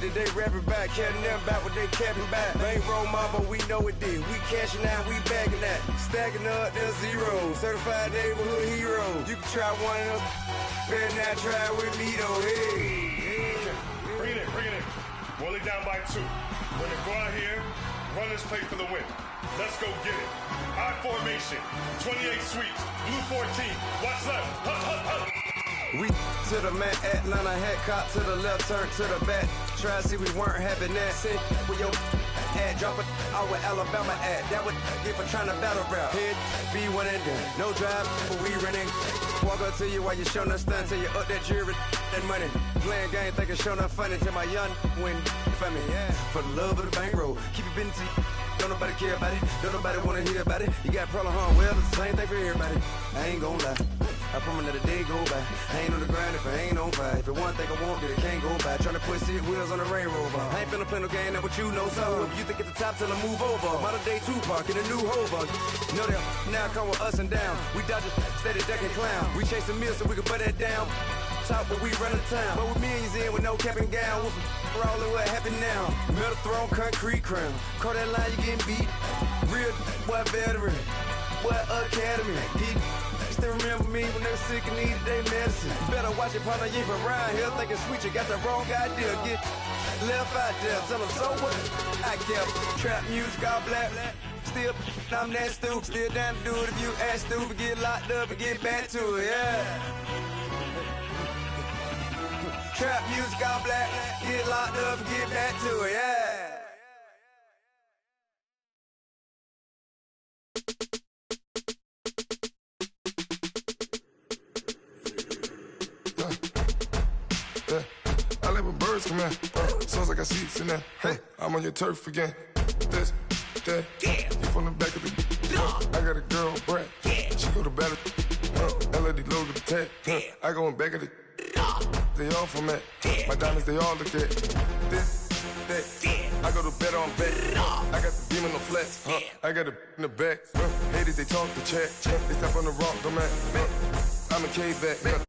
that they rapping back, caring them about what they capping back. Bankroll mama, we know it did. We cashing out, we bagging that. Stacking up, there's zero. Certified neighborhood hero. You can try one of them, better not try with me though. Hey. Bring it in. Roll it down by 2. We're gonna go out here, run this play for the win. Let's go get it. I formation, 28 sweeps, blue 14. Watch left. We to the man, Atlanta head cop to the left, turn to the back. Try to see we weren't having that. Sit with your ad, drop it out with Alabama ad. That would get for trying to battle rap. Head, be one and done. No drive, but we running. Walk up to you while you showing us stun till you up that jury, that money. Playing game, thinking showing up funny till my young win for me. Yeah, for the love of the bankroll. Keep it busy. Don't nobody care about it. Don't nobody wanna hear about it. You got problem, huh? Well, it's the same thing for everybody. I ain't gon' lie. I promise that a day go by. I ain't on the grind if I ain't on fire. If it one thing I want, then it can't go by. Tryna put 6 wheels on the Range Rover. I ain't finna play no game, that what you know. So if you think at the top till I move over. Modern day Tupac in a new Hova. Know that now come with us and down. We dodge it, steady ducking clown. We chasing meals so we can put that down. Top, but we run the town. But with millions in with no cap and gown. We're all in what happened now. Metal throne, concrete crown. Call that line, you getting beat. Real boy veteran. Boy academy. He still remember me when they were sick and needed their medicine. Better watch it, partner, you ain't from around here thinking sweet, you got the wrong idea. Get left out there, tell them so what? I kept trap music all black. Still, I'm that stupid. Still down to do it if you ask stupid. Get locked up and get back to it, yeah. Trap music all black. Get locked up and get back to it, yeah. I live with birds come in. Sounds like I see seats in there. Hey, I'm on your turf again. This, that, yeah. You from the back of the. I got a girl, Brad. Yeah. She go to battle. LED logo the tag. I go in back of the. They all from that. My diamonds, they all look at. This, that. I go to bed on bed. I got the beam in the flats. I got it in the back. Haters, they talk the chat. They step on the rock, don't man. I'm a cave back.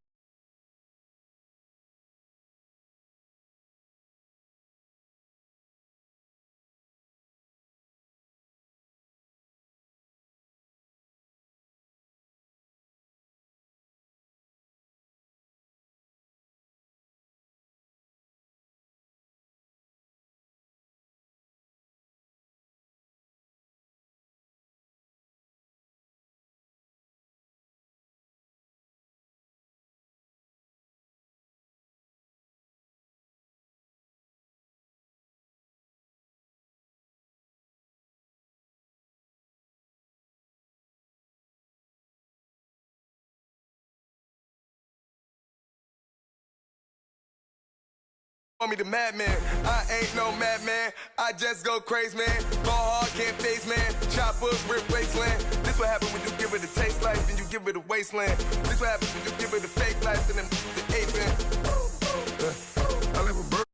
Call me the madman, I ain't no madman, I just go crazy, man. Ball hard, can't face, man. Choppers, rip wasteland. This what happen when you give it a taste life, then you give it a wasteland. This what happens when you give it a fake life, then them the ape man. I live with birds.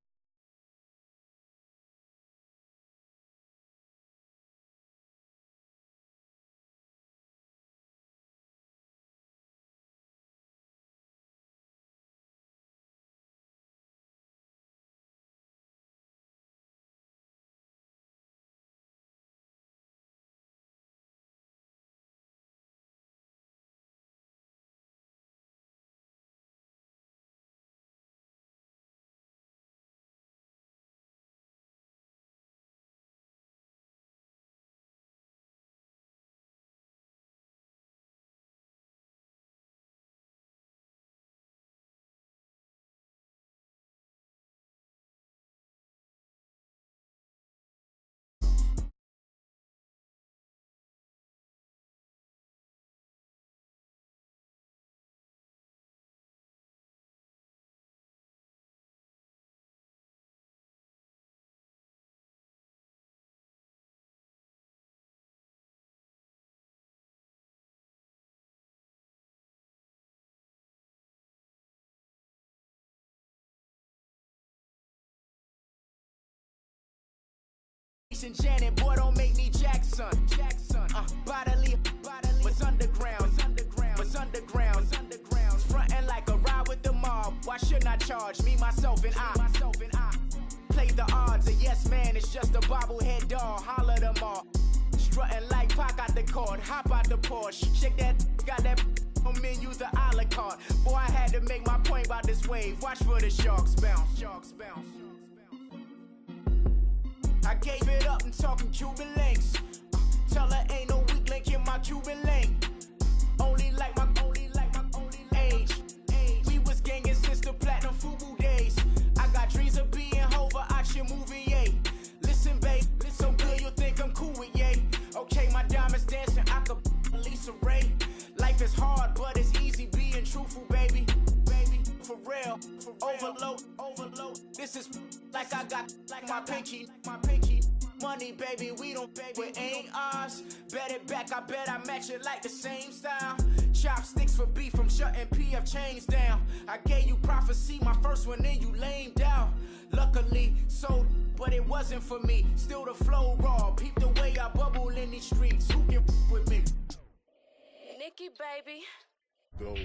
Janet, boy, don't make me Jackson. Bodily, what's underground? What's underground? Frontin' like a ride with the mob. Why shouldn't I charge me, myself, and I? Play the just a bobblehead doll, holler them all. Strutting like Pac out the court, hop out the Porsche. Shake that, got that on menus, the a la carte. Boy, I had to make my point about this wave. Watch for the sharks bounce, sharks bounce. I gave it up, I'm talking Cuban links. Tell her ain't no weak link in my Cuban link. Only like my age. We was gangin' since the platinum FUBU days. I got dreams of being Hova, action movie, yay. Listen, babe, listen good, you'll think I'm cool with yay. Okay, my diamonds dancing, I could Lisa Ray. Life is hard, but it's easy being truthful, baby. For real, overload. This is like I got like my pinky. Money, baby, we don't pay, but ain't ours. Bet it back, I bet I match it like the same style. Chopsticks for beef, I'm shutting PF chains down. I gave you prophecy, my first one, then you lamed out. Luckily, sold, but it wasn't for me. Still the flow raw, peep the way I bubble in these streets. Who can with me? Nikki, baby. Go.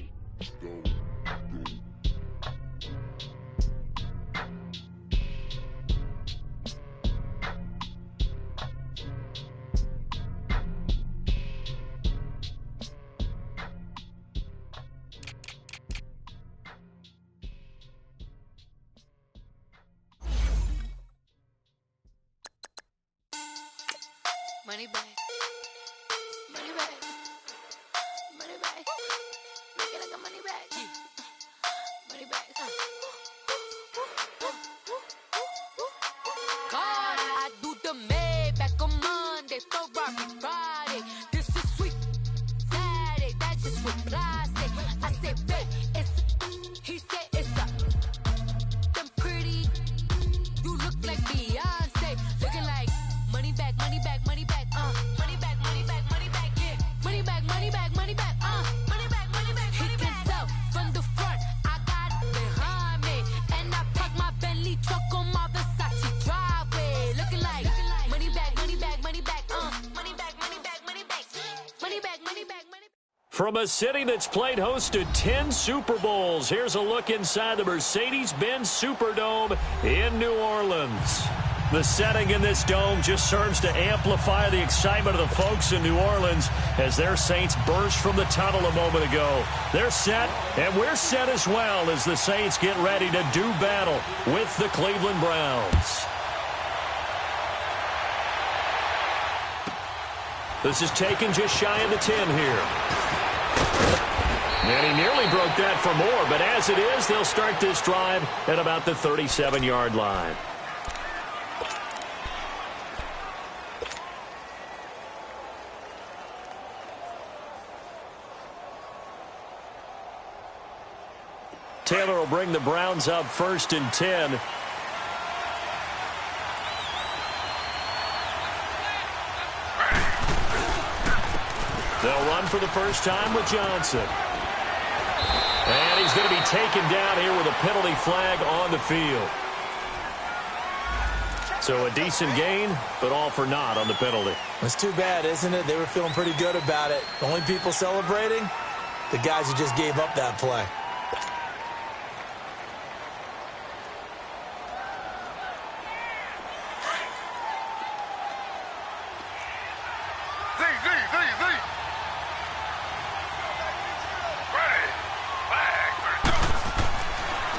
Money back. Money back. Money back. Make it like a money back. Money back. God, I do the Maybach on Monday, Ferrari Friday. This is sweet Saturday. That's just what I say. I say, babe, it's. He said it's a. Them pretty. You look like Beyonce. Looking like money back, money back, money back. Money back, money back, money back, yeah. Money back, money back, money back, money back, money back, money back. He can tell from the front, I got it behind me. And I park my Bentley truck on my Versace driveway. Looking like money back, money back, money back, money back, money back, money back. Money back, money back, money back. From a city that's played host to 10 Super Bowls, here's a look inside the Mercedes-Benz Superdome in New Orleans. The setting in this dome just serves to amplify the excitement of the folks in New Orleans as their Saints burst from the tunnel a moment ago. They're set, and we're set as well as the Saints get ready to do battle with the Cleveland Browns. This is taken just shy of the 10 here. And he nearly broke that for more, but as it is, they'll start this drive at about the 37-yard line. Taylor will bring the Browns up 1st and 10. They'll run for the first time with Johnson. And he's going to be taken down here with a penalty flag on the field. So a decent gain, but all for naught on the penalty. It's too bad, isn't it? They were feeling pretty good about it. The only people celebrating, the guys who just gave up that play.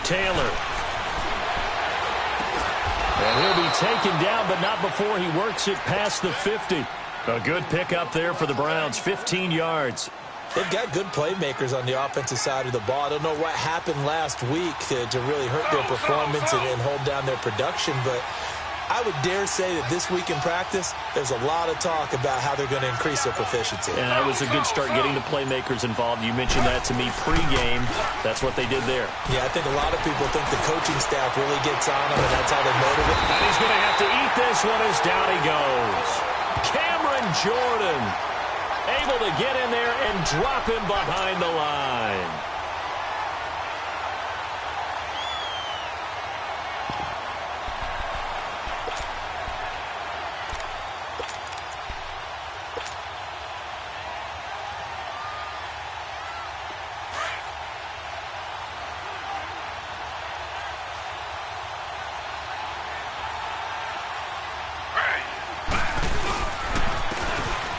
Taylor. And he'll be taken down, but not before he works it past the 50. A good pickup there for the Browns, 15 yards. They've got good playmakers on the offensive side of the ball. I don't know what happened last week to really hurt their performance and hold down their production, but I would dare say that this week in practice, there's a lot of talk about how they're going to increase their proficiency. And that was a good start getting the playmakers involved. You mentioned that to me pregame. That's what they did there. Yeah, I think a lot of people think the coaching staff really gets on them, and that's how they motivate. And he's going to have to eat this one as down he goes. Cameron Jordan able to get in there and drop him behind the line.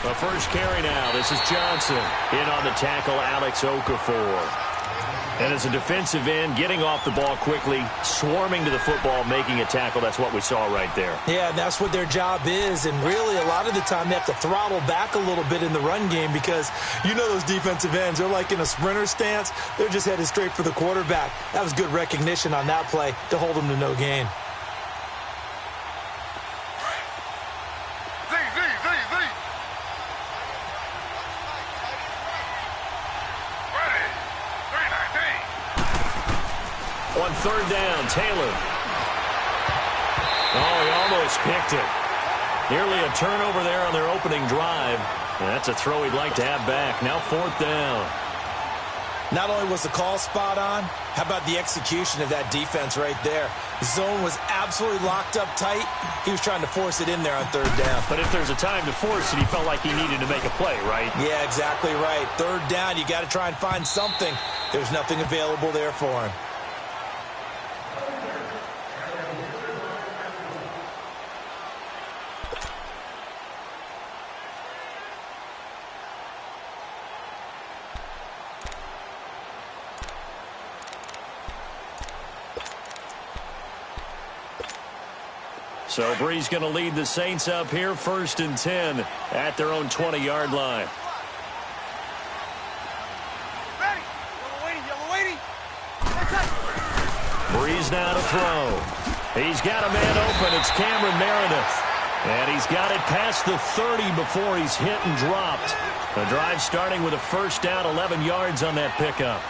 The first carry now. This is Johnson. In on the tackle, Alex Okafor. And as a defensive end, getting off the ball quickly, swarming to the football, making a tackle, that's what we saw right there. Yeah, and that's what their job is. And really, a lot of the time, they have to throttle back a little bit in the run game because you know those defensive ends, they're like in a sprinter stance. They're just headed straight for the quarterback. That was good recognition on that play to hold them to no gain. On third down, Taylor. Oh, he almost picked it. Nearly a turnover there on their opening drive. And that's a throw he'd like to have back. Now fourth down. Not only was the call spot on, how about the execution of that defense right there? The zone was absolutely locked up tight. He was trying to force it in there on third down. But if there's a time to force it, he felt like he needed to make a play, right? Yeah, exactly right. Third down, you got to try and find something. There's nothing available there for him. So Bree's going to lead the Saints up here, 1st and 10 at their own 20-yard line. Breeze now to throw. He's got a man open. It's Cameron Meredith. And he's got it past the 30 before he's hit and dropped. The drive starting with a first down, 11 yards on that pickup.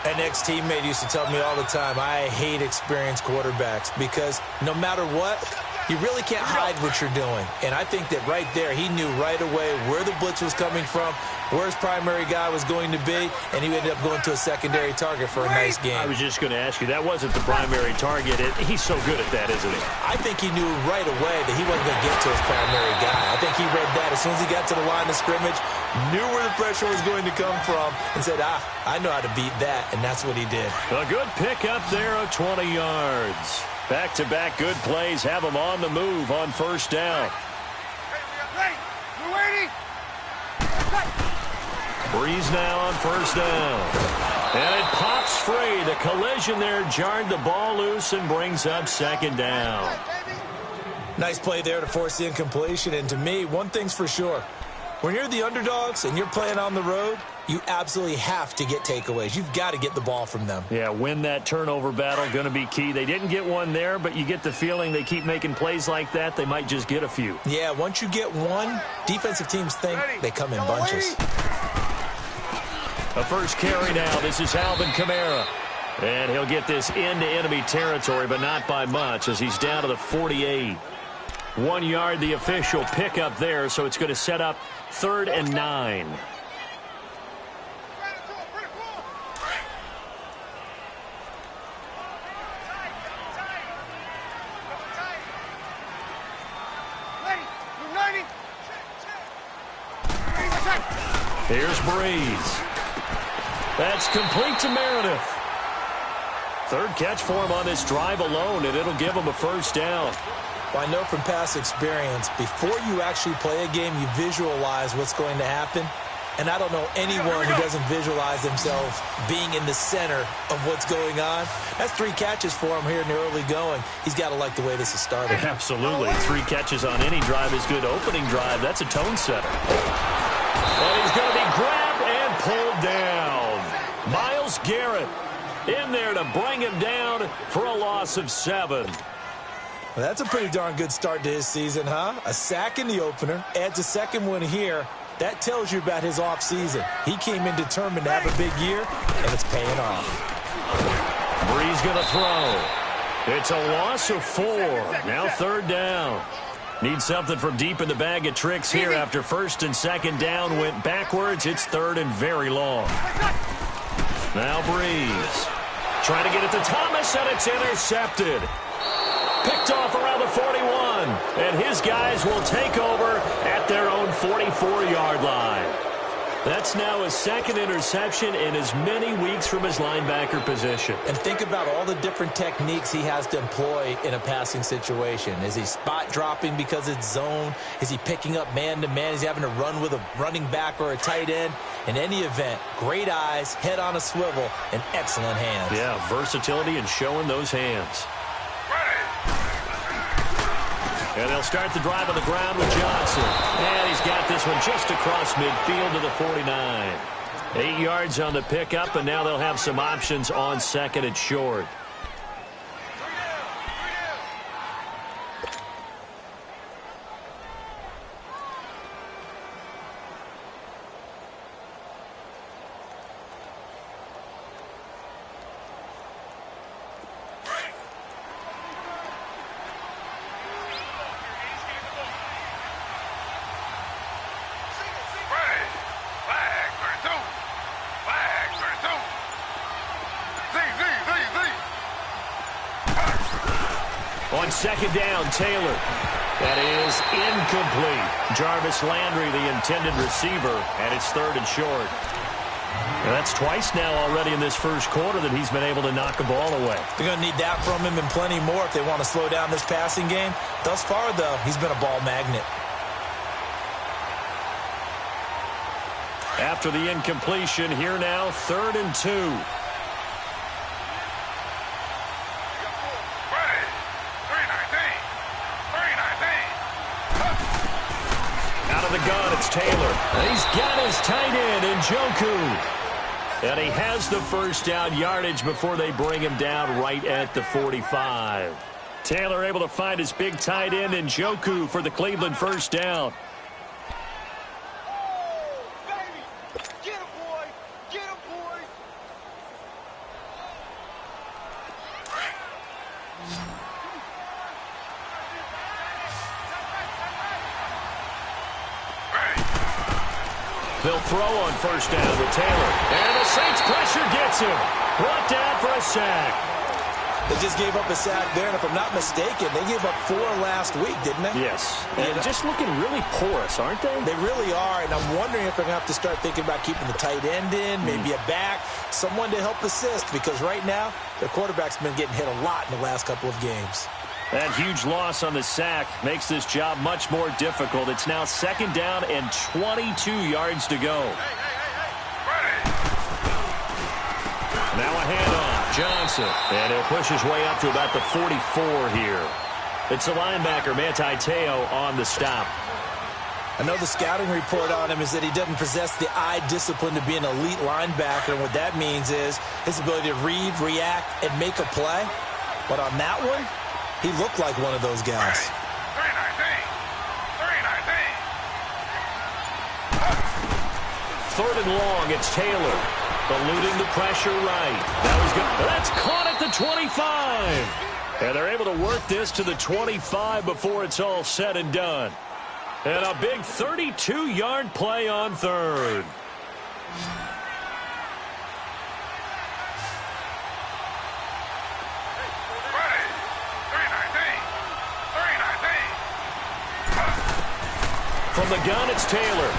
An ex-teammate used to tell me all the time, I hate experienced quarterbacks because no matter what, you really can't hide what you're doing. And I think that right there, he knew right away where the blitz was coming from, where his primary guy was going to be, and he ended up going to a secondary target for a nice game. I was just going to ask you, that wasn't the primary target. He's so good at that, isn't he? I think he knew right away that he wasn't going to get to his primary guy. I think he read that as soon as he got to the line of scrimmage, knew where the pressure was going to come from, and said, I know how to beat that, and that's what he did. A good pick up there of 20 yards. Back-to-back good plays have him on the move on first down. We're waiting. Breeze now on first down. And it pops free. The collision there jarred the ball loose and brings up second down. Nice play there to force the incompletion. And to me, one thing's for sure. When you're the underdogs and you're playing on the road, you absolutely have to get takeaways. You've got to get the ball from them. Yeah, win that turnover battle, going to be key. They didn't get one there, but you get the feeling they keep making plays like that, they might just get a few. Yeah, once you get one, defensive teams think they come in bunches. A first carry now. This is Alvin Kamara. And he'll get this into enemy territory, but not by much as he's down to the 48. 1 yard, the official pickup there, so it's going to set up 3rd and 9. Here's Breeze. That's complete to Meredith. 3rd catch for him on this drive alone, and it'll give him a first down. Well, I know from past experience, before you actually play a game, you visualize what's going to happen. And I don't know anyone who doesn't visualize themselves being in the center of what's going on. That's 3 catches for him here in the early going. He's got to like the way this is started. Absolutely. 3 catches on any drive is good. Opening drive, that's a tone setter. And he's going to be grabbed and pulled down. Myles Garrett in there to bring him down for a loss of 7. Well, that's a pretty darn good start to his season, huh? A sack in the opener, adds a second one here. That tells you about his offseason. He came in determined to have a big year, and it's paying off. Breeze going to throw. It's a loss of 4. Now 3rd down. Need something from deep in the bag of tricks here after 1st and 2nd down went backwards. It's 3rd and very long. Now Breeze. Trying to get it to Thomas, and it's intercepted. Picked off around the 41, and his guys will take over at their own 44-yard line. That's now his second interception in as many weeks from his linebacker position. And think about all the different techniques he has to employ in a passing situation. Is he spot dropping because it's zone? Is he picking up man-to-man? Is he having to run with a running back or a tight end? In any event, great eyes, head on a swivel, and excellent hands. Yeah, versatility and showing those hands. And they'll start the drive on the ground with Johnson. And he's got this one just across midfield to the 49. 8 yards on the pickup, and now they'll have some options on second and short. On second down, Taylor. That is incomplete. Jarvis Landry, the intended receiver, and it's third and short. And that's twice now already in this first quarter that he's been able to knock a ball away. They're going to need that from him and plenty more if they want to slow down this passing game. Thus far, though, he's been a ball magnet. After the incompletion, here now, 3rd and 2. Out of the gun, it's Taylor. And he's got his tight end in Njoku. And he has the first down yardage before they bring him down right at the 45. Taylor able to find his big tight end in Njoku for the Cleveland first down. They'll throw on first down with Taylor. And the Saints pressure gets him. Brought down for a sack. They just gave up a sack there, and if I'm not mistaken, they gave up 4 last week, didn't they? Yes. And just looking really porous, aren't they? They really are, and I'm wondering if they're going to have to start thinking about keeping the tight end in, maybe a back, someone to help assist, because right now, their quarterback's been getting hit a lot in the last couple of games. That huge loss on the sack makes this job much more difficult. It's now second down and 22 yards to go. Now a handoff, Johnson. And he'll push his way up to about the 44 here. It's the linebacker, Manti Te'o, on the stop. I know the scouting report on him is that he doesn't possess the eye discipline to be an elite linebacker, and what that means is his ability to read, react, and make a play. But on that one, he looked like one of those guys. 3rd and long, it's Taylor. Eluding the pressure right. That was good. That's caught at the 25. And they're able to work this to the 25 before it's all said and done. And a big 32-yard play on 3rd. From the gun, it's Taylor.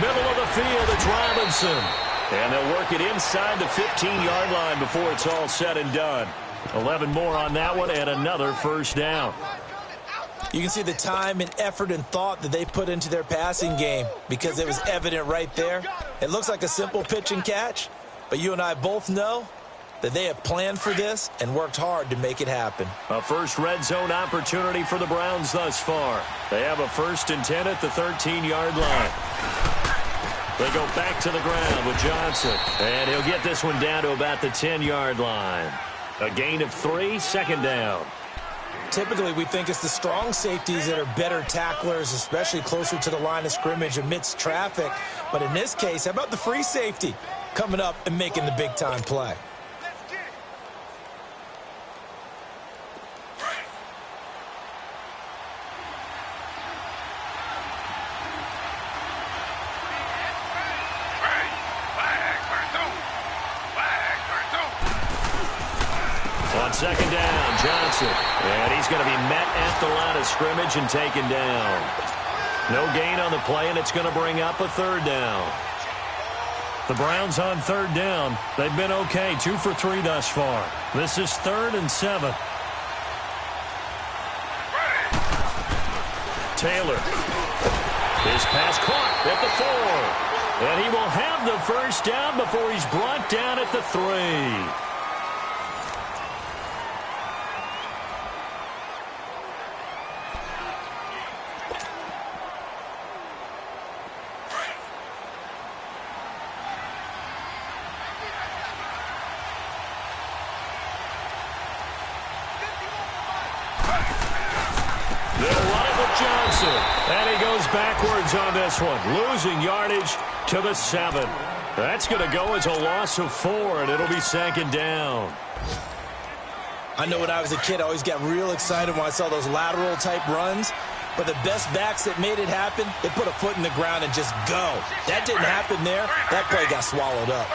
Middle of the field, it's Robinson. And they'll work it inside the 15-yard line before it's all said and done. 11 more on that one and another first down. You can see the time and effort and thought that they put into their passing game because it was evident right there. It looks like a simple pitch and catch, but you and I both know that they have planned for this and worked hard to make it happen. A first red zone opportunity for the Browns thus far. They have a 1st and 10 at the 13-yard line. They go back to the ground with Johnson. And he'll get this one down to about the 10-yard line. A gain of 3, second down. Typically, we think it's the strong safeties that are better tacklers, especially closer to the line of scrimmage amidst traffic. But in this case, how about the free safety coming up and making the big-time play? On second down, Johnson. And he's going to be met at the line of scrimmage and taken down. No gain on the play, and it's going to bring up a 3rd down. The Browns on third down. They've been okay, 2 for 3 thus far. This is 3rd and 7. Taylor. His pass caught at the 4. And he will have the first down before he's brought down at the 3. And he goes backwards on this one, losing yardage to the 7. That's going to go as a loss of 4, and it'll be 2nd down. I know when I was a kid, I always got real excited when I saw those lateral-type runs. But the best backs that made it happen, they put a foot in the ground and just go. That didn't happen there. That play got swallowed up.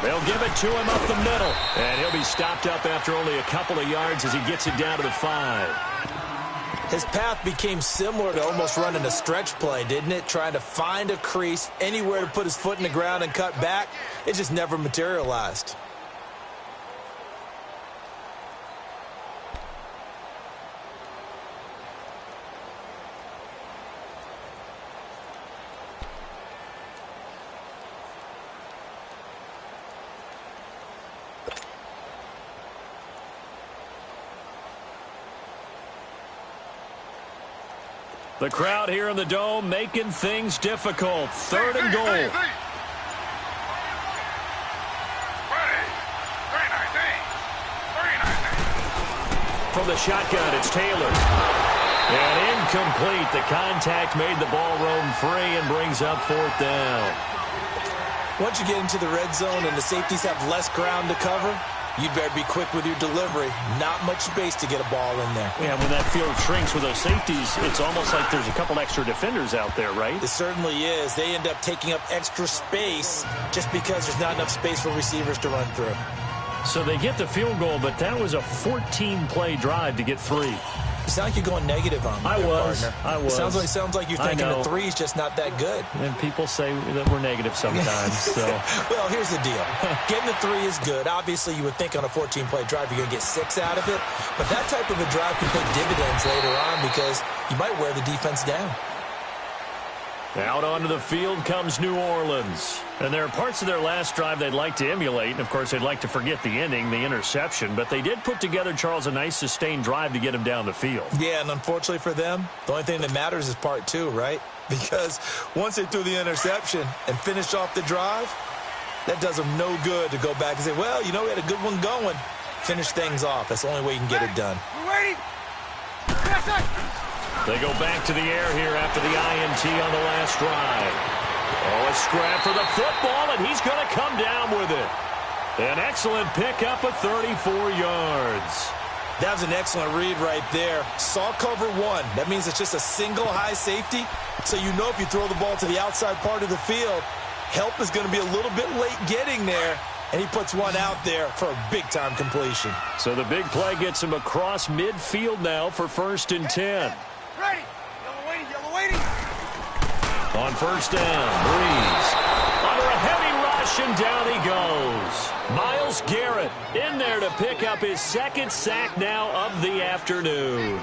They'll give it to him up the middle. And he'll be stopped up after only a couple of yards as he gets it down to the 5. His path became similar to almost running a stretch play, didn't it? Trying to find a crease, anywhere to put his foot in the ground and cut back. It just never materialized. The crowd here in the Dome making things difficult. 3rd and goal. From the shotgun, it's Taylor. And incomplete. The contact made the ball roam free and brings up 4th down. Once you get into the red zone and the safeties have less ground to cover, you'd better be quick with your delivery. Not much space to get a ball in there. Yeah, when that field shrinks with those safeties, it's almost like there's a couple extra defenders out there, right? It certainly is. They end up taking up extra space just because there's not enough space for receivers to run through. So they get the field goal, but that was a 14-play drive to get 3. You sound like you're going negative on me, partner. I was. Sounds like you're thinking the 3 is just not that good. And people say that we're negative sometimes. So. Well, here's the deal. Getting the 3 is good. Obviously, you would think on a 14-play drive you're going to get 6 out of it. But that type of a drive can pay dividends later on because you might wear the defense down. Out onto the field comes New Orleans. And there are parts of their last drive they'd like to emulate. And, of course, they'd like to forget the ending, the interception. But they did put together, Charles, a nice sustained drive to get him down the field. Yeah, and unfortunately for them, the only thing that matters is part 2, right? Because once they threw the interception and finished off the drive, that does them no good to go back and say, well, you know, we had a good one going. Finish things off. That's the only way you can get it done. We're waiting. They go back to the air here after the INT on the last drive. Oh, a scrap for the football, and he's going to come down with it. An excellent pickup of 34 yards. That was an excellent read right there. Saw cover 1. That means it's just a single high safety. So you know if you throw the ball to the outside part of the field, help is going to be a little bit late getting there. And he puts one out there for a big-time completion. So the big play gets him across midfield now for 1st and 10. Ready. Yellow waiting. On 1st down, Breeze. Under a heavy rush, and down he goes. Myles Garrett in there to pick up his 2nd sack now of the afternoon.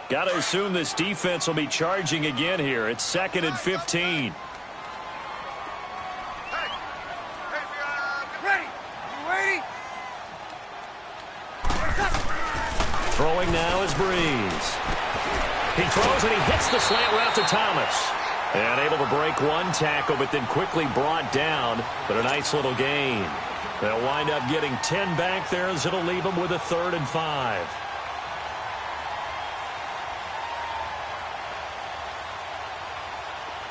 Got to assume this defense will be charging again here. It's 2nd and 15. Throwing now is Breeze. He throws and he hits the slant route to Thomas. And able to break one tackle, but then quickly brought down. But a nice little gain. They'll wind up getting 10 back there as it'll leave them with a 3rd and 5.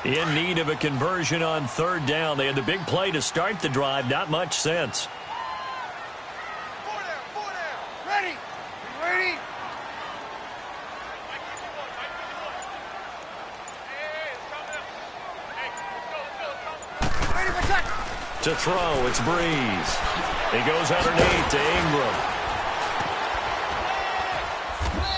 In need of a conversion on 3rd down. They had the big play to start the drive. Not much sense. To throw, it's Breeze. He goes underneath to Ingram.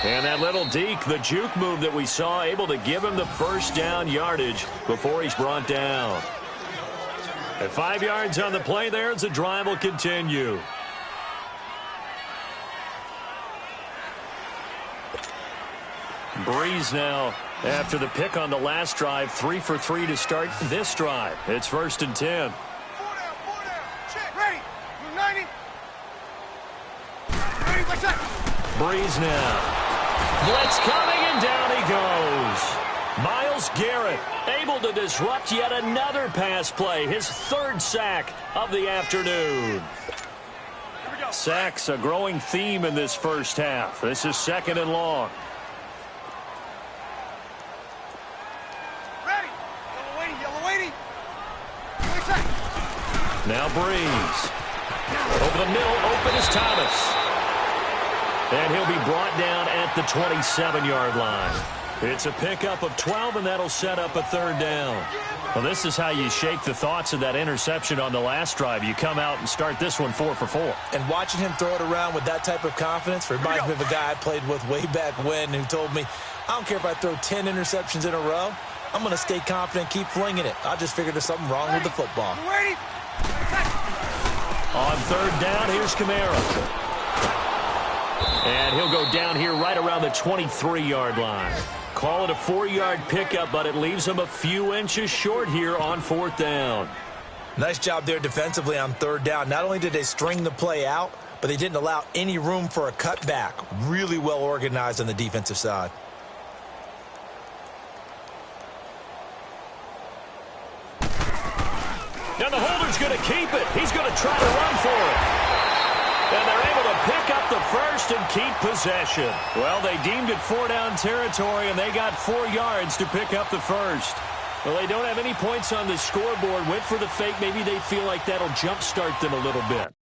And that little deke, the juke move that we saw, able to give him the first down yardage before he's brought down. At 5 yards on the play there, as the drive will continue. Breeze now after the pick on the last drive, 3 for 3 to start this drive. It's 1st and 10. 4 down. Check. Ready. Move 90. Ready, what's that? Breeze now. Blitz coming, and down he goes. Myles Garrett able to disrupt yet another pass play. His 3rd sack of the afternoon. Sacks a growing theme in this first half. This is 2nd and long. Ready. Yellow waiting. What's that? Now Breeze. Over the middle, open is Thomas. And he'll be brought down at the 27-yard line. It's a pickup of 12, and that'll set up a 3rd down. Well, this is how you shake the thoughts of that interception on the last drive. You come out and start this one 4 for 4. And watching him throw it around with that type of confidence reminds me of a guy I played with way back when who told me, I don't care if I throw 10 interceptions in a row. I'm going to stay confident, keep flinging it. I just figured there's something wrong with the football. On 3rd down, here's Kamara. And he'll go down here right around the 23-yard line. Call it a 4-yard pickup, but it leaves him a few inches short here on 4th down. Nice job there defensively on 3rd down. Not only did they string the play out, but they didn't allow any room for a cutback. Really well organized on the defensive side. Now the holder's going to keep it. He's going to try to run for it. And they're able to pick up the 1st and keep possession. Well, they deemed it 4-down territory, and they got 4 yards to pick up the 1st. Well, they don't have any points on the scoreboard. Went for the fake. Maybe they feel like that'll jumpstart them a little bit.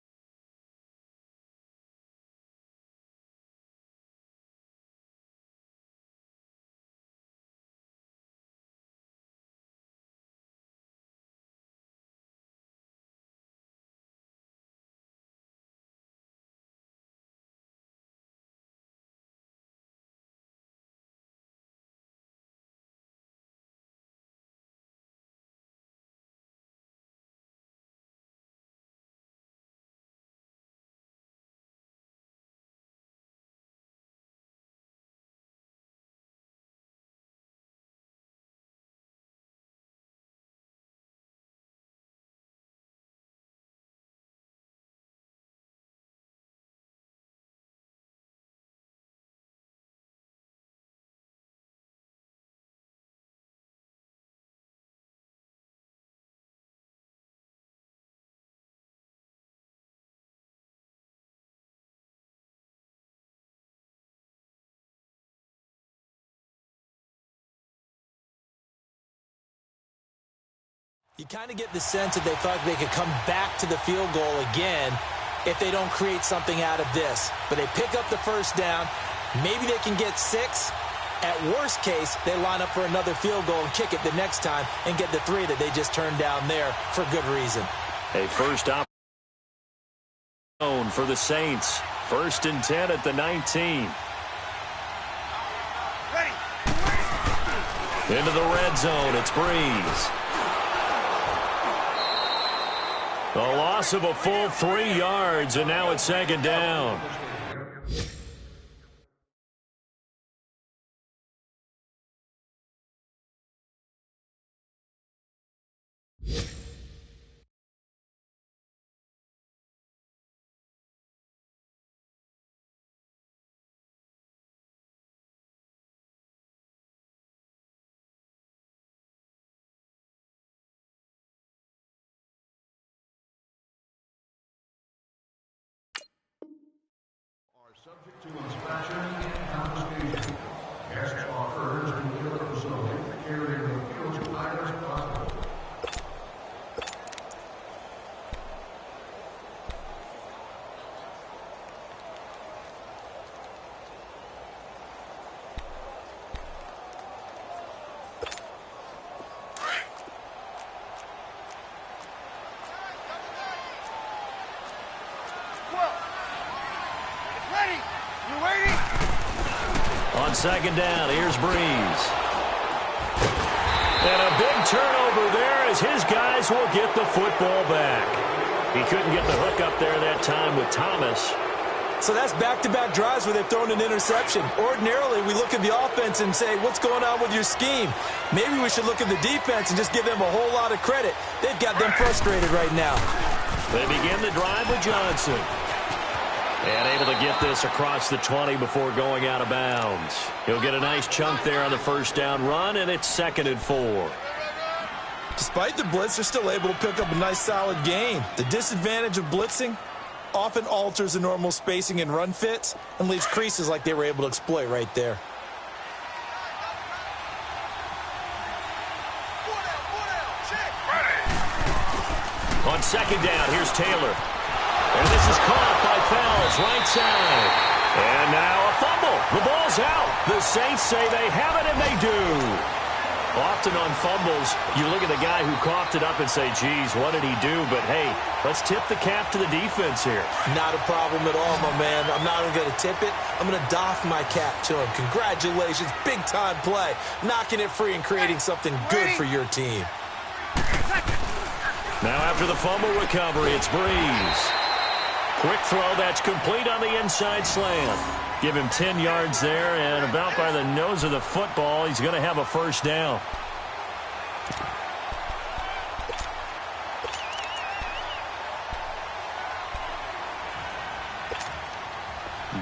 You kind of get the sense that they thought they could come back to the field goal again if they don't create something out of this. But they pick up the 1st down. Maybe they can get 6. At worst case, they line up for another field goal and kick it the next time and get the 3 that they just turned down there for good reason. A first option for the Saints. 1st and 10 at the 19. Into the red zone. It's Breeze. A loss of a full 3 yards, and now it's 2nd down. Subject to inspection and confiscation. Guests are urged to leave the facility carrying the fewest items possible. On second down, here's Breeze. And a big turnover there as his guys will get the football back. He couldn't get the hook up there that time with Thomas. So that's back-to-back drives where they've thrown an interception. Ordinarily, we look at the offense and say, what's going on with your scheme? Maybe we should look at the defense and just give them a whole lot of credit. They've got them frustrated right now. They begin the drive with Johnson. And able to get this across the 20 before going out of bounds. He'll get a nice chunk there on the first down run, and it's 2nd and 4. Despite the blitz, they're still able to pick up a nice, solid gain. The disadvantage of blitzing often alters the normal spacing and run fits and leaves creases like they were able to exploit right there. On second down, here's Taylor. And this is caught by Fells, right side. And now a fumble. The ball's out. The Saints say they have it, and they do. Often on fumbles, you look at the guy who coughed it up and say, geez, what did he do? But, hey, let's tip the cap to the defense here. Not a problem at all, my man. I'm not even going to tip it. I'm going to doff my cap to him. Congratulations. Big-time play. Knocking it free and creating something good for your team. Now after the fumble recovery, it's Breeze. Quick throw that's complete on the inside slant. Give him 10 yards there, and about by the nose of the football, he's going to have a first down.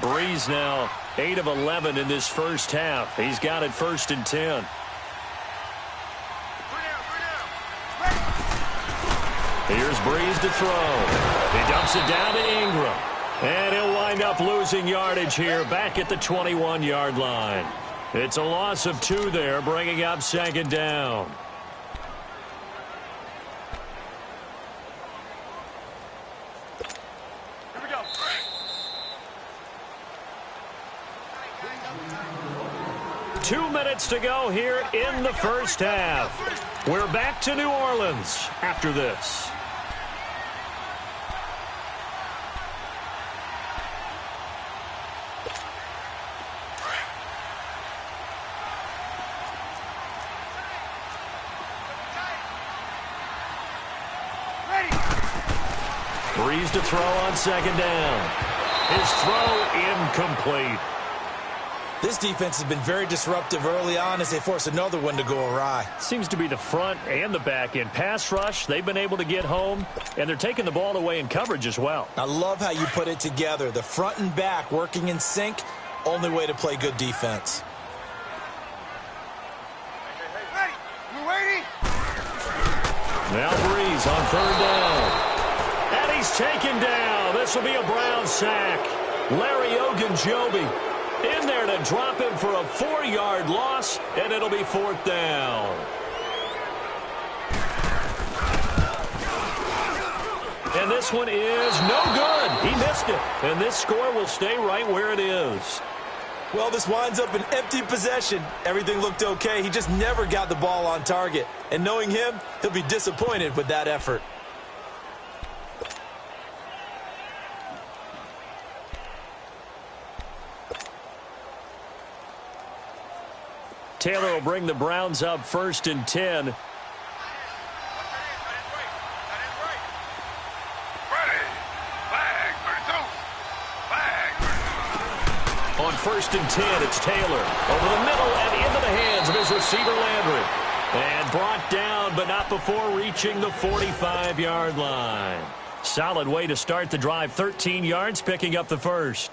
Breeze now 8 of 11 in this first half. He's got it 1st and 10. Here's Breeze to throw. He dumps it down to Ingram. And he'll wind up losing yardage here back at the 21-yard line. It's a loss of 2 there, bringing up 2nd down. Here we go. 2 minutes to go here in the first half. We're back to New Orleans after this. Breeze to throw on 2nd down. His throw incomplete. This defense has been very disruptive early on as they force another one to go awry. Seems to be the front and the back end. Pass rush, they've been able to get home, and they're taking the ball away in coverage as well. I love how you put it together. The front and back working in sync, only way to play good defense. Ready? You waiting? Now Breeze on 3rd down. And he's taken down. This will be a Brown sack. Larry Ogunjobi in there to drop him for a 4-yard loss, and it'll be 4th down. And this one is no good. He missed it. And this score will stay right where it is. Well, this winds up an empty possession. Everything looked okay. He just never got the ball on target. And knowing him, he'll be disappointed with that effort. Taylor will bring the Browns up 1st and 10. On 1st and 10, it's Taylor. Over the middle and into the hands of his receiver, Landry. And brought down, but not before reaching the 45-yard line. Solid way to start the drive. 13 yards, picking up the first.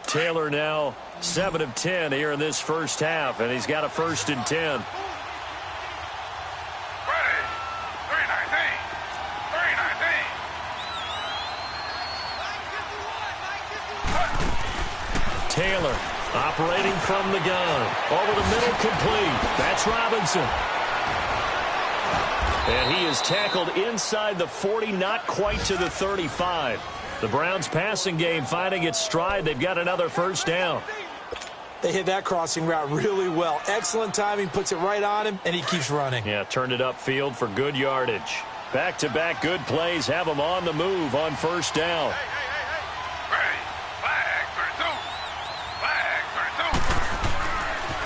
Taylor now 7 of 10 here in this first half, and he's got a 1st and 10. Taylor operating from the gun. Over the middle, complete. That's Robinson. And he is tackled inside the 40, not quite to the 35. The Browns passing game finding its stride. They've got another first down. They hit that crossing route really well. Excellent timing, puts it right on him, and he keeps running. Yeah, turned it upfield for good yardage. Back-to-back good plays have him on the move on first down.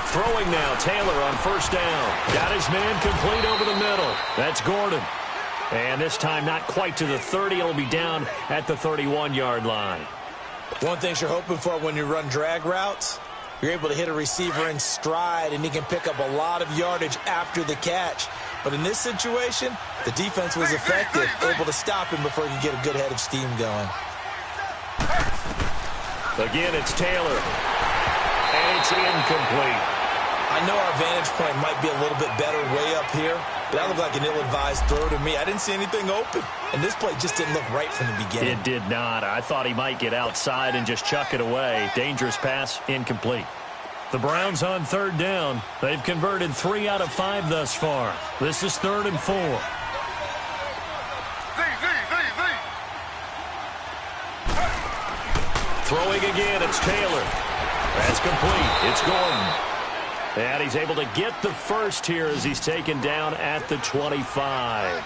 Throwing now, Taylor on first down. Got his man complete over the middle. That's Gordon. And this time not quite to the 30. It'll be down at the 31-yard line. One thing you're hoping for when you run drag routes, you're able to hit a receiver in stride, and he can pick up a lot of yardage after the catch. But in this situation, the defense was effective, able to stop him before he could get a good head of steam going. Again, it's Taylor. And it's incomplete. I know our vantage point might be a little bit better way up here, but that looked like an ill-advised throw to me. I didn't see anything open, and this play just didn't look right from the beginning. It did not. I thought he might get outside and just chuck it away. Dangerous pass, incomplete. The Browns on third down. They've converted 3 out of 5 thus far. This is 3rd and 4. Throwing again, it's Taylor. That's complete. It's Gordon. And he's able to get the first here as he's taken down at the 25.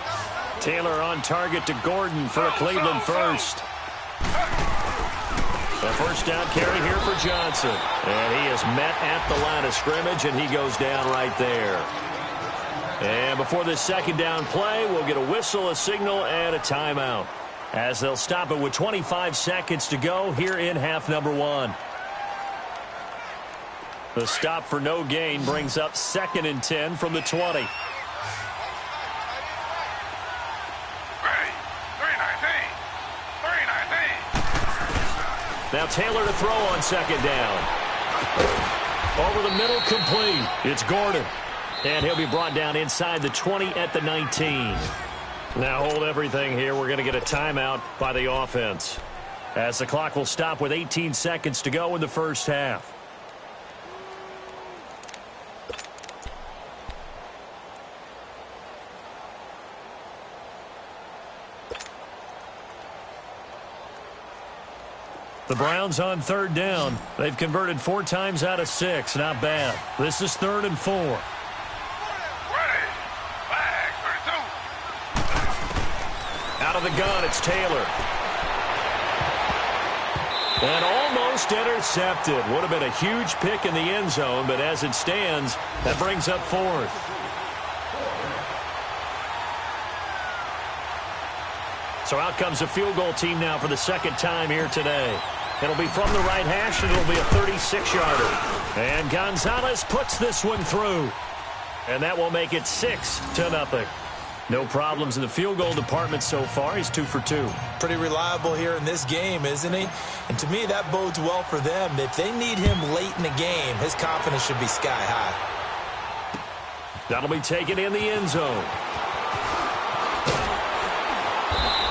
Taylor on target to Gordon for a Cleveland first. A first down carry here for Johnson. And he is met at the line of scrimmage, and he goes down right there. And before this second down play, we'll get a whistle, a signal, and a timeout, as they'll stop it with 25 seconds to go here in half number 1. The stop for no gain brings up 2nd and 10 from the 20. Now Taylor to throw on second down. Over the middle, complete. It's Gordon. And he'll be brought down inside the 20 at the 19. Now hold everything here. We're going to get a timeout by the offense, as the clock will stop with 18 seconds to go in the first half. The Browns on third down. They've converted 4 times out of 6. Not bad. This is 3rd and 4. Out of the gun, it's Taylor. And almost intercepted. Would have been a huge pick in the end zone, but as it stands, that brings up 4th. So out comes the field goal team now for the second time here today. It'll be from the right hash, and it'll be a 36-yarder. And Gonzalez puts this one through. And that will make it 6-0. No problems in the field goal department so far. He's 2 for 2. Pretty reliable here in this game, isn't he? And to me, that bodes well for them. If they need him late in the game, his confidence should be sky high. That'll be taken in the end zone.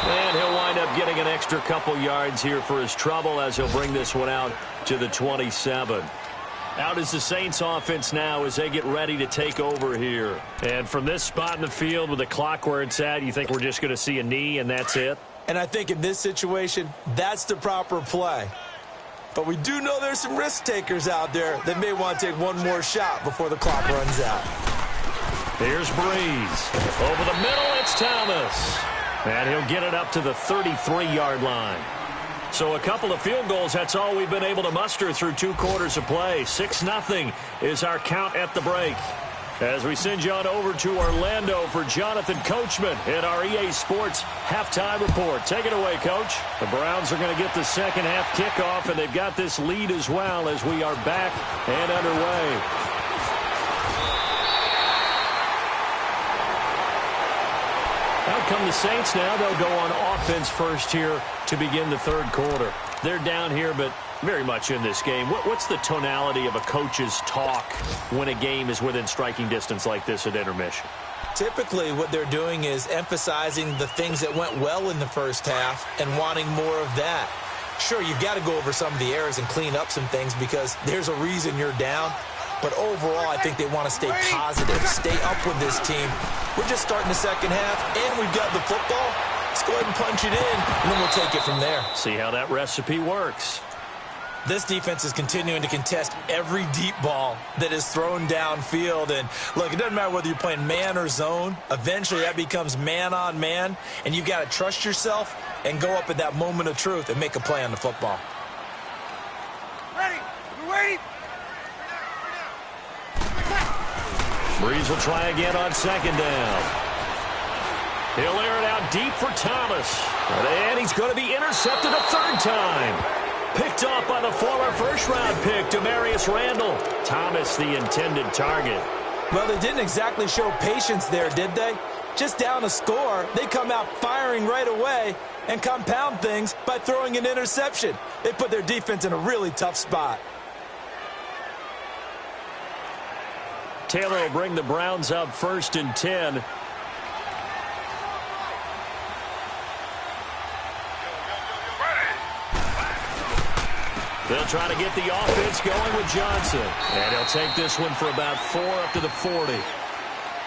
And he'll wind up getting an extra couple yards here for his trouble, as he'll bring this one out to the 27. Out is the Saints offense now as they get ready to take over here. And from this spot in the field with the clock where it's at, you think we're just going to see a knee and that's it? And I think in this situation, that's the proper play. But we do know there's some risk takers out there that may want to take one more shot before the clock runs out. Here's Breeze. Over the middle, it's Thomas. And he'll get it up to the 33-yard line. So a couple of field goals, that's all we've been able to muster through 2 quarters of play. 6-0 is our count at the break. As we send you on over to Orlando for Jonathan Coachman in our EA Sports halftime report. Take it away, Coach. The Browns are going to get the second half kickoff, and they've got this lead as well as we are back and underway. Out come the Saints now. They'll go on offense first here to begin the third quarter. They're down here, but very much in this game. What's the tonality of a coach's talk when a game is within striking distance like this at intermission? Typically, what they're doing is emphasizing the things that went well in the first half and wanting more of that. Sure, you've got to go over some of the errors and clean up some things because there's a reason you're down. But overall, I think they want to stay positive, stay up with this team. We're just starting the second half, and we've got the football. Let's go ahead and punch it in, and then we'll take it from there. See how that recipe works. This defense is continuing to contest every deep ball that is thrown downfield. And, look, it doesn't matter whether you're playing man or zone. Eventually, that becomes man-on-man, and you've got to trust yourself and go up at that moment of truth and make a play on the football. Ready? We're waiting. Breeze will try again on second down. He'll air it out deep for Thomas. And he's going to be intercepted a third time. Picked off by the former first-round pick, Demarius Randall. Thomas, the intended target. Well, they didn't exactly show patience there, did they? Just down a score, they come out firing right away and compound things by throwing an interception. They put their defense in a really tough spot. Taylor will bring the Browns up 1st and 10. They'll try to get the offense going with Johnson. And he'll take this one for about 4 up to the 40.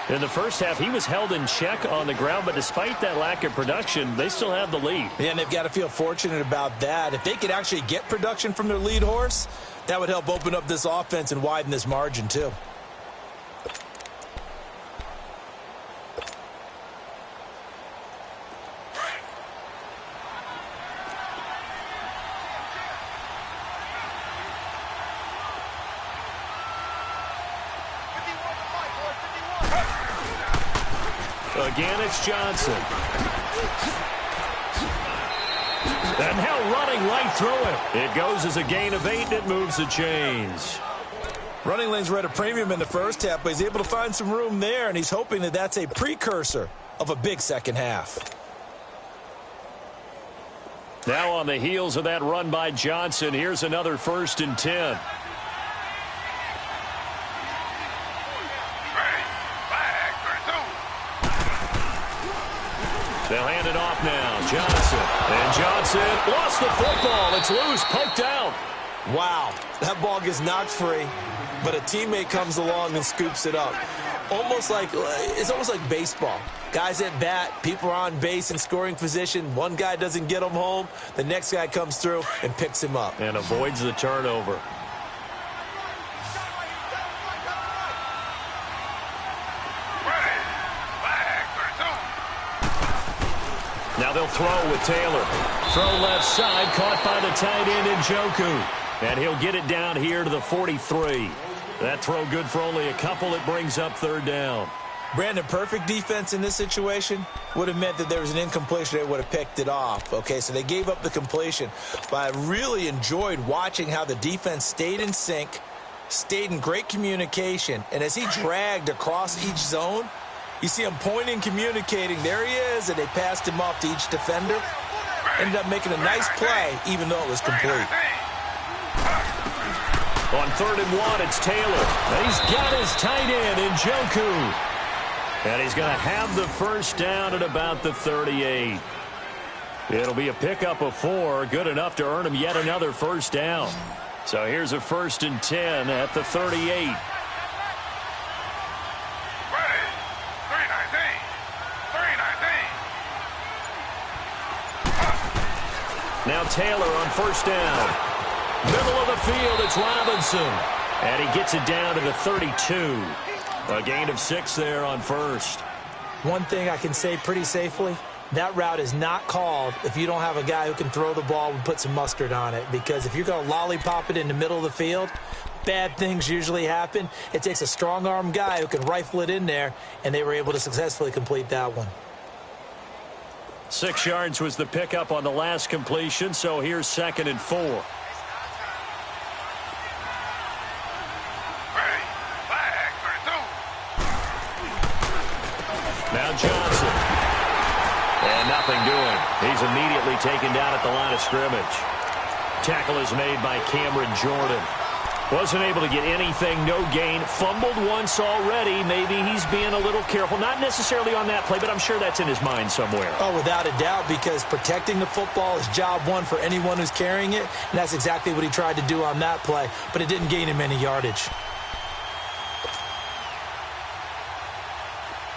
In the first half, he was held in check on the ground, but despite that lack of production, they still have the lead. Yeah, and they've got to feel fortunate about that. If they could actually get production from their lead horse, that would help open up this offense and widen this margin, too. Again, it's Johnson. And now running right through it. It goes as a gain of 8, and it moves the chains. Running lanes were at a premium in the first half, but he's able to find some room there, and he's hoping that that's a precursor of a big second half. Now on the heels of that run by Johnson, here's another 1st and 10. They'll hand it off now. Johnson. And Johnson lost the football. It's loose. Poked out. Wow. That ball gets knocked free, but a teammate comes along and scoops it up. It's almost like baseball. Guys at bat, people are on base in scoring position. One guy doesn't get him home. The next guy comes through and picks him up. And avoids the turnover. Now they'll throw with Taylor. Throw left side, caught by the tight end Njoku. And he'll get it down here to the 43. That throw good for only a couple. It brings up 3rd down. Brandon, perfect defense in this situation would have meant that there was an incompletion. They would have picked it off. Okay, so they gave up the completion. But I really enjoyed watching how the defense stayed in sync, stayed in great communication. And as he dragged across each zone, you see him pointing, communicating. There he is, and they passed him off to each defender. Ended up making a nice play, even though it was complete. On 3rd and 1, it's Taylor. And he's got his tight end, Njoku. And he's going to have the 1st down at about the 38. It'll be a pickup of 4, good enough to earn him yet another 1st down. So here's a 1st and 10 at the 38. Now Taylor on 1st down. Middle of the field, it's Robinson. And he gets it down to the 32. A gain of 6 there on 1st. One thing I can say pretty safely, that route is not called if you don't have a guy who can throw the ball and put some mustard on it. Because if you're going to lollipop it in the middle of the field, bad things usually happen. It takes a strong-arm guy who can rifle it in there, and they were able to successfully complete that one. 6 yards was the pickup on the last completion, so here's 2nd and 4. Now Johnson. And nothing doing. He's immediately taken down at the line of scrimmage. Tackle is made by Cameron Jordan. Wasn't able to get anything, no gain. Fumbled once already. Maybe he's being a little careful. Not necessarily on that play, but I'm sure that's in his mind somewhere. Oh, without a doubt, because protecting the football is job one for anyone who's carrying it, and that's exactly what he tried to do on that play, but it didn't gain him any yardage.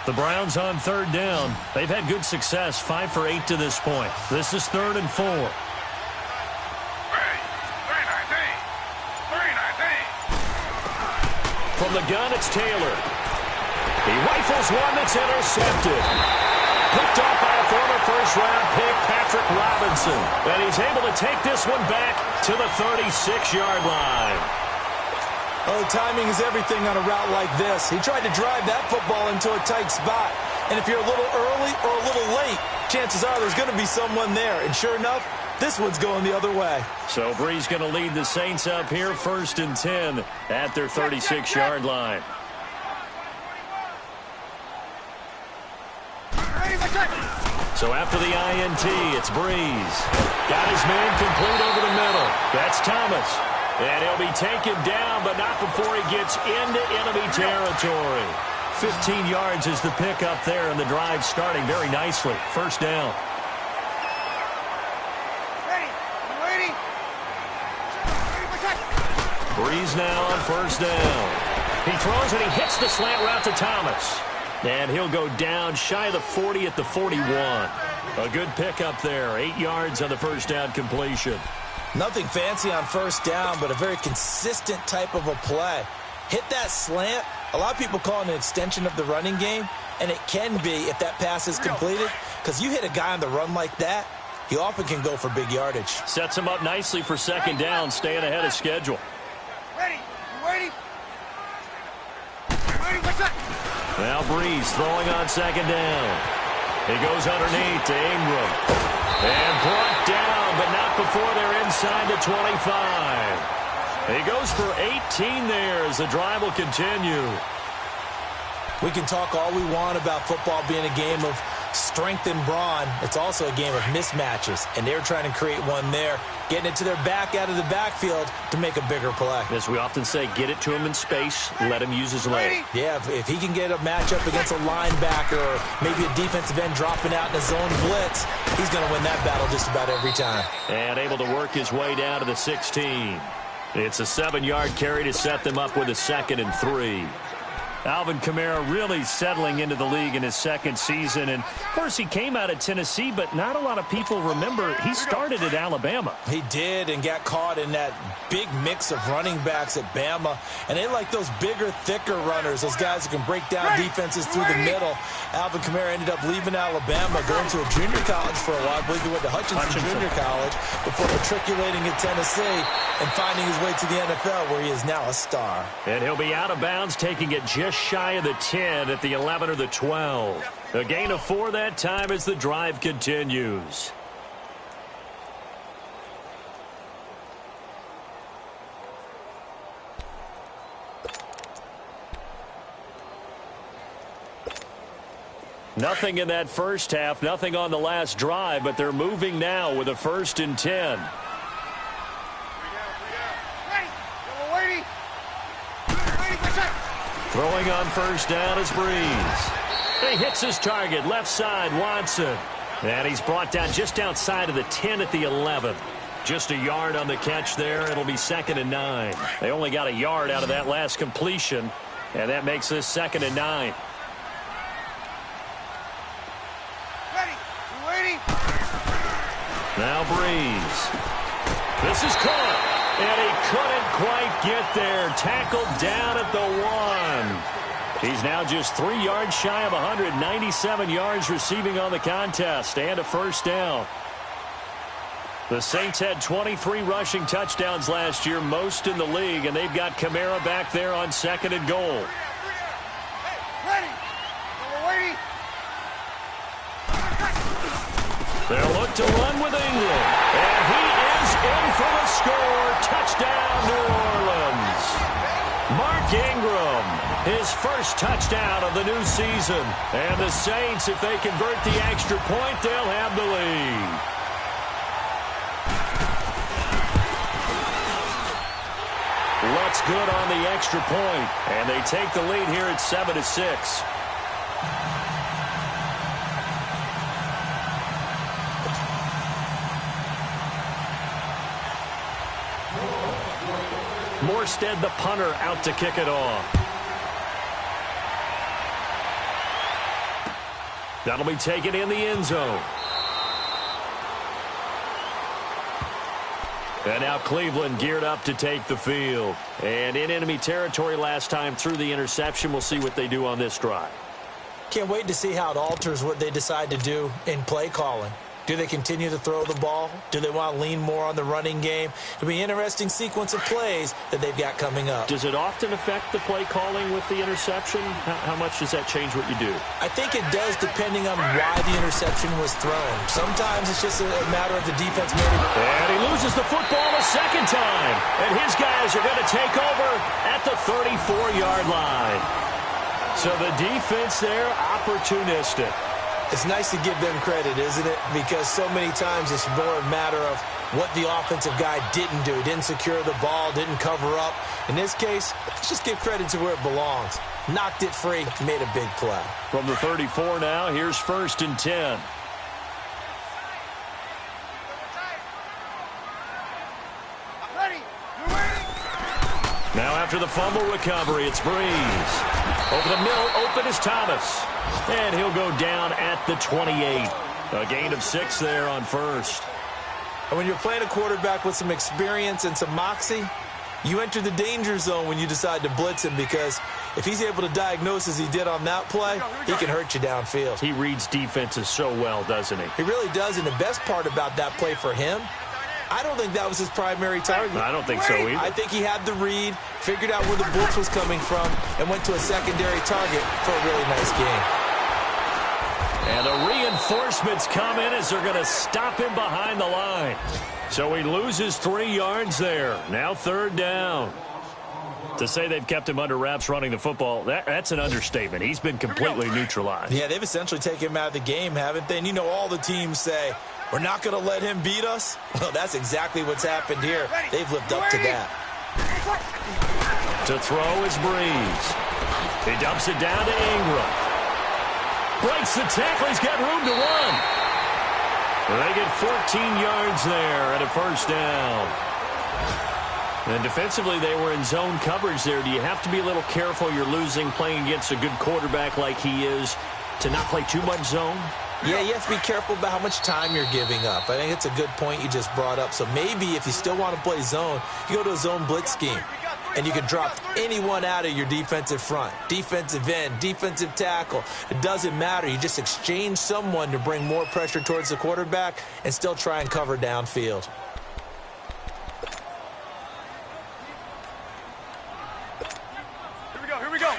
The Browns on 3rd down. They've had good success, 5 for 8 to this point. This is 3rd and 4. From the gun, it's Taylor. He rifles one that's intercepted. Picked off by a former first-round pick, Patrick Robinson. And he's able to take this one back to the 36-yard line. Oh, timing is everything on a route like this. He tried to drive that football into a tight spot. And if you're a little early or a little late, chances are there's going to be someone there. And sure enough, this one's going the other way. So Bree's going to lead the Saints up here, 1st and 10 at their 36-yard line. So after the INT, it's Breeze. Got his man complete over the middle. That's Thomas. And he'll be taken down, but not before he gets into enemy territory. 15 yards is the pickup there, and the drive starting very nicely. 1st down. Breeze now on 1st down. He throws and he hits the slant route to Thomas. And he'll go down shy of the 40 at the 41. A good pickup there. 8 yards on the 1st down completion. Nothing fancy on 1st down, but a very consistent type of a play. Hit that slant. A lot of people call it an extension of the running game, and it can be if that pass is completed, because you hit a guy on the run like that, he often can go for big yardage. Sets him up nicely for 2nd down, staying ahead of schedule. Ready? You ready? Ready? What's up? Now Breeze throwing on 2nd down. He goes underneath to Ingram. And brought down, but not before they're inside the 25. He goes for 18 there as the drive will continue. We can talk all we want about football being a game of strength and brawn. It's also a game of mismatches, and they're trying to create one there, getting it to their back out of the backfield to make a bigger play. As we often say, get it to him in space, let him use his leg. Yeah, if he can get a matchup against a linebacker or maybe a defensive end dropping out in a zone blitz, he's going to win that battle just about every time. And able to work his way down to the 16. It's a 7-yard carry to set them up with a 2nd and 3. Alvin Kamara really settling into the league in his 2nd season. And, of course, he came out of Tennessee, but not a lot of people remember he started at Alabama. He did, and got caught in that big mix of running backs at Bama. And they like those bigger, thicker runners, those guys who can break down defenses through the middle. Alvin Kamara ended up leaving Alabama, going to a junior college for a while. I believe he went to Hutchinson Junior College before matriculating at Tennessee and finding his way to the NFL, where he is now a star. And he'll be out of bounds, taking it just shy of the 10 at the 11 or the 12. A gain of 4 that time as the drive continues. Nothing in that first half, nothing on the last drive, but they're moving now with a 1st and 10. Throwing on 1st down is Breeze. He hits his target, left side, Watson. And he's brought down just outside of the 10 at the 11. Just a yard on the catch there. It'll be 2nd and 9. They only got a yard out of that last completion, and that makes this 2nd and 9. Now Breeze. This is caught, and he couldn't quite get there. Tackled down at the 1. He's now just 3 yards shy of 197 yards receiving on the contest, and a 1st down. The Saints had 23 rushing touchdowns last year, most in the league, and they've got Kamara back there on 2nd and goal. They'll look to run with Ingram. And he is in for the score. Touchdown, New Orleans. Mark Ingram, his 1st touchdown of the new season. And the Saints, if they convert the extra point, they'll have the lead. Looks good on the extra point. And they take the lead here at 7-6. Morstead, the punter, out to kick it off. That'll be taken in the end zone. And now Cleveland geared up to take the field. And in enemy territory last time through the interception. We'll see what they do on this drive. Can't wait to see how it alters what they decide to do in play calling. Do they continue to throw the ball? Do they want to lean more on the running game? It'll be an interesting sequence of plays that they've got coming up. Does it often affect the play calling with the interception? How much does that change what you do? I think it does depending on why the interception was thrown. Sometimes it's just a matter of the defense made it. And he loses the football a second time. And his guys are going to take over at the 34-yard line. So the defense there, opportunistic. It's nice to give them credit, isn't it? Because so many times it's more a matter of what the offensive guy didn't do. Didn't secure the ball, didn't cover up. In this case, let's just give credit to where it belongs. Knocked it free, made a big play. From the 34 now, here's 1st and 10. Now after the fumble recovery, it's Breeze. Over the middle, open is Thomas. And he'll go down at the 28. A gain of 6 there on 1st. And when you're playing a quarterback with some experience and some moxie, you enter the danger zone when you decide to blitz him, because if he's able to diagnose as he did on that play, he can hurt you downfield. He reads defenses so well, doesn't he? He really does, and the best part about that play for him, I don't think that was his primary target. I don't think so either. I think he had the read, figured out where the blitz was coming from, and went to a secondary target for a really nice game. And the reinforcements come in as they're going to stop him behind the line. So he loses 3 yards there. Now 3rd down. To say they've kept him under wraps running the football, that's an understatement. He's been completely neutralized. Yeah, they've essentially taken him out of the game, haven't they? And you know all the teams say, we're not going to let him beat us. Well, that's exactly what's happened here. They've lived up to that. To throw is Breeze. He dumps it down to Ingram. Breaks the tackle. He's got room to run. They get 14 yards there and a 1st down. And defensively, they were in zone coverage there. Do you have to be a little careful? You're losing playing against a good quarterback like he is to not play too much zone? Yeah, you have to be careful about how much time you're giving up. I think it's a good point you just brought up. So maybe if you still want to play zone, you go to a zone blitz scheme. And you can drop anyone out of your defensive front. Defensive end, defensive tackle. It doesn't matter. You just exchange someone to bring more pressure towards the quarterback and still try and cover downfield. Here we go.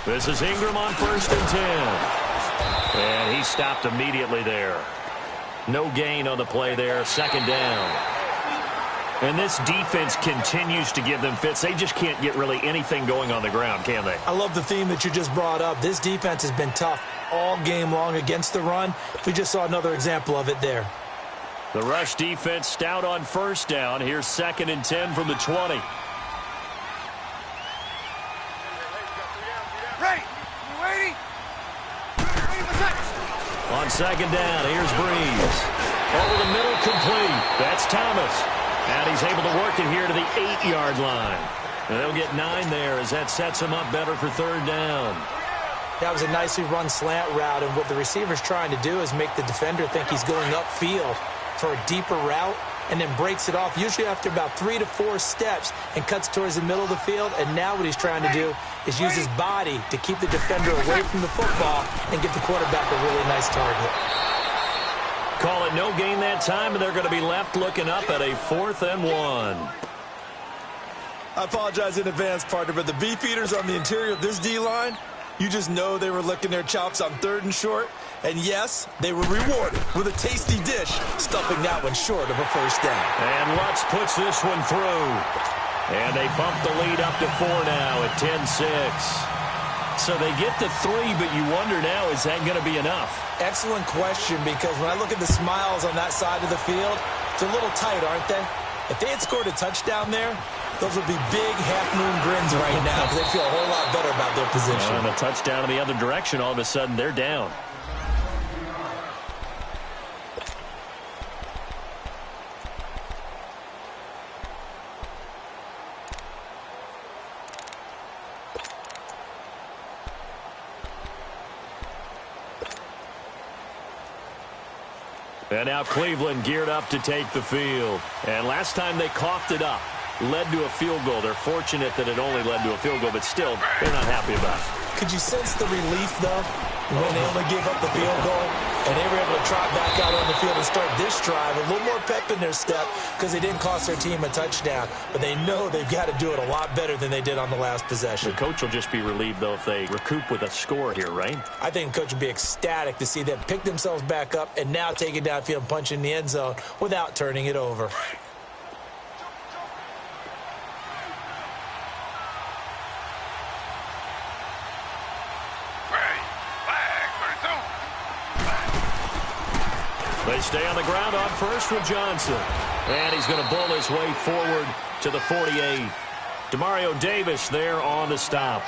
This is Ingram on 1st and 10. And he stopped immediately there. No gain on the play there. 2nd down. And this defense continues to give them fits. They just can't get really anything going on the ground, can they? I love the theme that you just brought up. This defense has been tough all game long against the run. We just saw another example of it there. The rush defense stout on 1st down. Here's 2nd and 10 from the 20. On 2nd down, here's Breeze. Over the middle, complete. That's Thomas. And he's able to work it here to the 8-yard line. And they'll get 9 there as that sets him up better for 3rd down. That was a nicely run slant route, and what the receiver's trying to do is make the defender think he's going upfield for a deeper route, and then breaks it off, usually after about 3 to 4 steps, and cuts towards the middle of the field. And now what he's trying to do is use his body to keep the defender away from the football and give the quarterback a really nice target. Call it no gain that time, and they're going to be left looking up at a 4th and 1. I apologize in advance, partner, but the beefeaters on the interior of this D-line, you just know they were licking their chops on 3rd and short. And yes, they were rewarded with a tasty dish, stuffing that one short of a 1st down. And Lutz puts this one through. And they bump the lead up to 4 now at 10-6. So they get the 3, but you wonder now, is that going to be enough? Excellent question, because when I look at the smiles on that side of the field, it's a little tight, aren't they? If they had scored a touchdown there, those would be big half-moon grins right now, because they feel a whole lot better about their position. And a touchdown in the other direction, all of a sudden they're down. And now Cleveland geared up to take the field. And last time they coughed it up, led to a field goal. They're fortunate that it only led to a field goal, but still, they're not happy about it. Could you sense the relief, though, when they only gave up the field goal and they were able to trot back out on the field and start this drive? A little more pep in their step because they didn't cost their team a touchdown, but they know they've got to do it a lot better than they did on the last possession. The coach will just be relieved, though, if they recoup with a score here, right? I think the coach will be ecstatic to see them pick themselves back up and now take it downfield and punch in the end zone without turning it over. They stay on the ground on first with Johnson. And he's going to bull his way forward to the 48. Demario Davis there on the stop.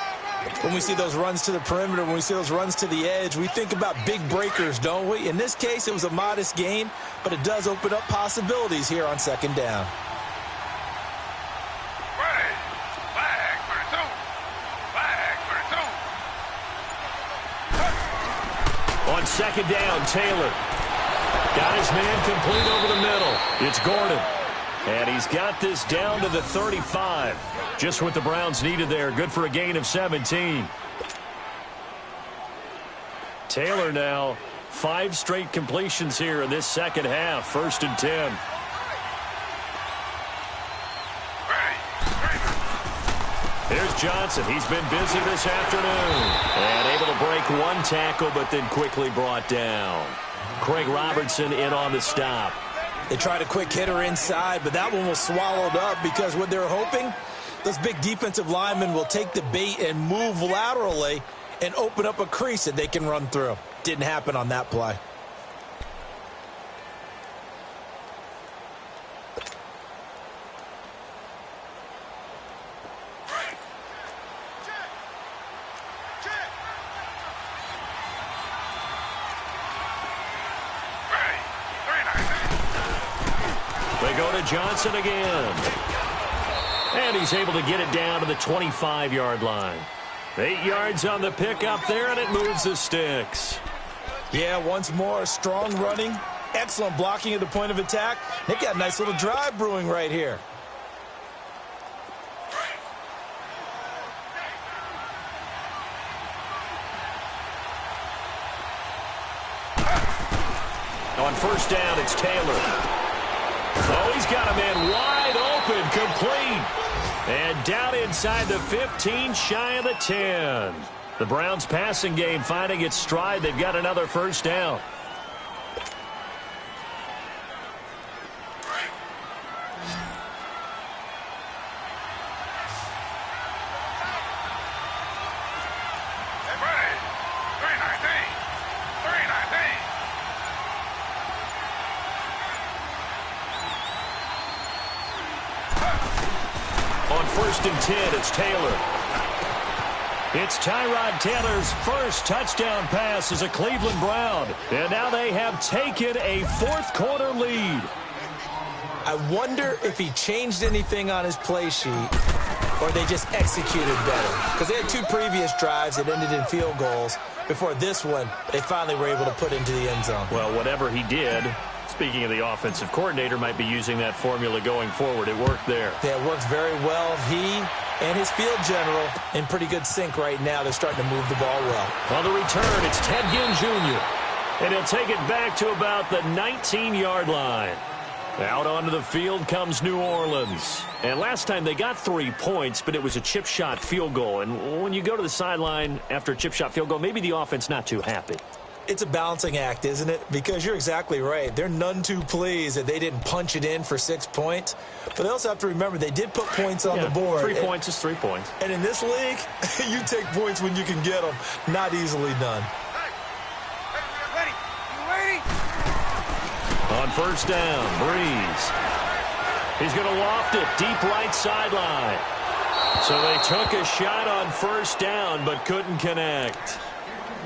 When we see those runs to the perimeter, when we see those runs to the edge, we think about big breakers, don't we? In this case, it was a modest gain, but it does open up possibilities here on second down. On second down, Taylor got his man complete over the middle. It's Gordon. And he's got this down to the 35. Just what the Browns needed there. Good for a gain of 17. Taylor now 5 straight completions here in this second half. 1st and 10. Here's Johnson. He's been busy this afternoon. And able to break one tackle, but then quickly brought down. Craig Robertson in on the stop. They tried a quick hitter inside, but that one was swallowed up because what they're hoping, those big defensive linemen will take the bait and move laterally and open up a crease that they can run through. Didn't happen on that play. Johnson again. And he's able to get it down to the 25-yard line. 8 yards on the pickup there, and it moves the sticks. Yeah, once more, strong running, excellent blocking at the point of attack. They've got a nice little drive brewing right here. On first down, it's Taylor. Oh, he's got a man wide open, complete. And down inside the 15, shy of the 10. The Browns passing game finding its stride. They've got another first down. First and 10, it's Taylor. It's Tyrod Taylor's first touchdown pass as a Cleveland Brown. And now they have taken a fourth-quarter lead. I wonder if he changed anything on his play sheet or they just executed better. Because they had 2 previous drives that ended in field goals. Before this one, they finally were able to put into the end zone. Well, whatever he did, speaking of the offensive coordinator, might be using that formula going forward. It worked there. Yeah, it works very well. He and his field general in pretty good sync right now. They're starting to move the ball well. On the return, it's Ted Ginn Jr. And he'll take it back to about the 19-yard line. Out onto the field comes New Orleans. And last time they got 3 points, but it was a chip shot field goal. And when you go to the sideline after a chip shot field goal, maybe the offense not too happy. It's a balancing act, isn't it? Because you're exactly right. They're none too pleased that they didn't punch it in for 6 points. But they also have to remember they did put points on the board. 3 points is 3 points. And in this league, you take points when you can get them. Not easily done. On first down, Breeze. He's going to loft it deep right sideline. So they took a shot on first down but couldn't connect.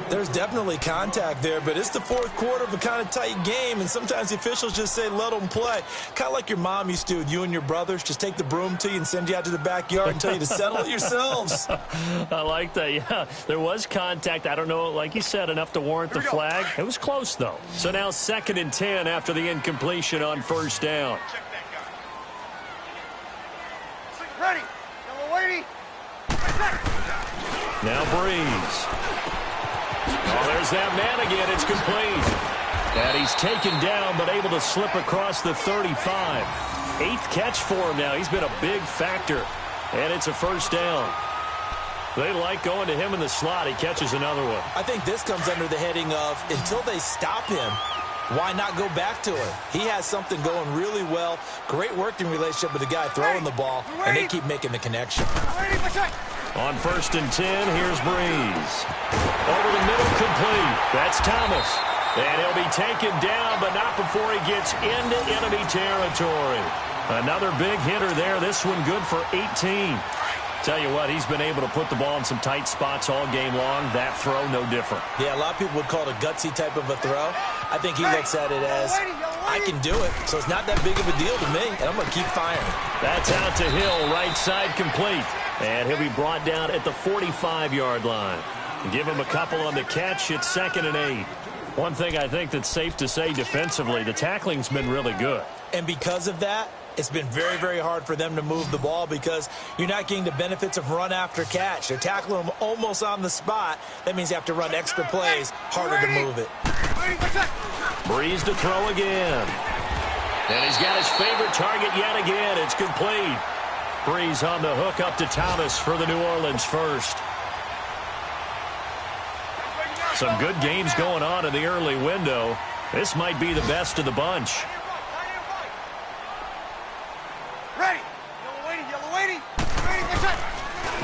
There's definitely contact there, but it's the fourth quarter of a kind of tight game, and sometimes the officials just say, let them play. Kind of like your mom used to with you and your brothers. Just take the broom to you and send you out to the backyard and tell you to settle it yourselves. I like that, yeah. There was contact. I don't know, like you said, enough to warrant the flag. It was close, though. So now 2nd and 10 after the incompletion on first down. Ready. Yellow lady. Now Breeze. Oh, there's that man again. It's complete. And he's taken down, but able to slip across the 35. 8th catch for him now. He's been a big factor. And it's a first down. They like going to him in the slot. He catches another one. I think this comes under the heading of, until they stop him, why not go back to it? He has something going really well. Great working relationship with the guy throwing the ball, and they keep making the connection. On 1st and 10, here's Breeze. Over the middle, complete. That's Thomas. And he'll be taken down, but not before he gets into enemy territory. Another big hitter there. This one good for 18. Tell you what, he's been able to put the ball in some tight spots all game long. That throw, no different. Yeah, a lot of people would call it a gutsy type of a throw. I think he looks at it as, I can do it, so it's not that big of a deal to me, and I'm going to keep firing. That's out to Hill, right side complete. And he'll be brought down at the 45-yard line. Give him a couple on the catch. It's 2nd and 8. One thing I think that's safe to say defensively, the tackling's been really good. And because of that, it's been very, very hard for them to move the ball because you're not getting the benefits of run after catch. They're tackling them almost on the spot. That means you have to run extra plays, harder to move it. Breeze to throw again. And he's got his favorite target yet again. It's complete. Breeze on the hook up to Thomas for the New Orleans first. Some good games going on in the early window. This might be the best of the bunch. Ready. Yellow lady.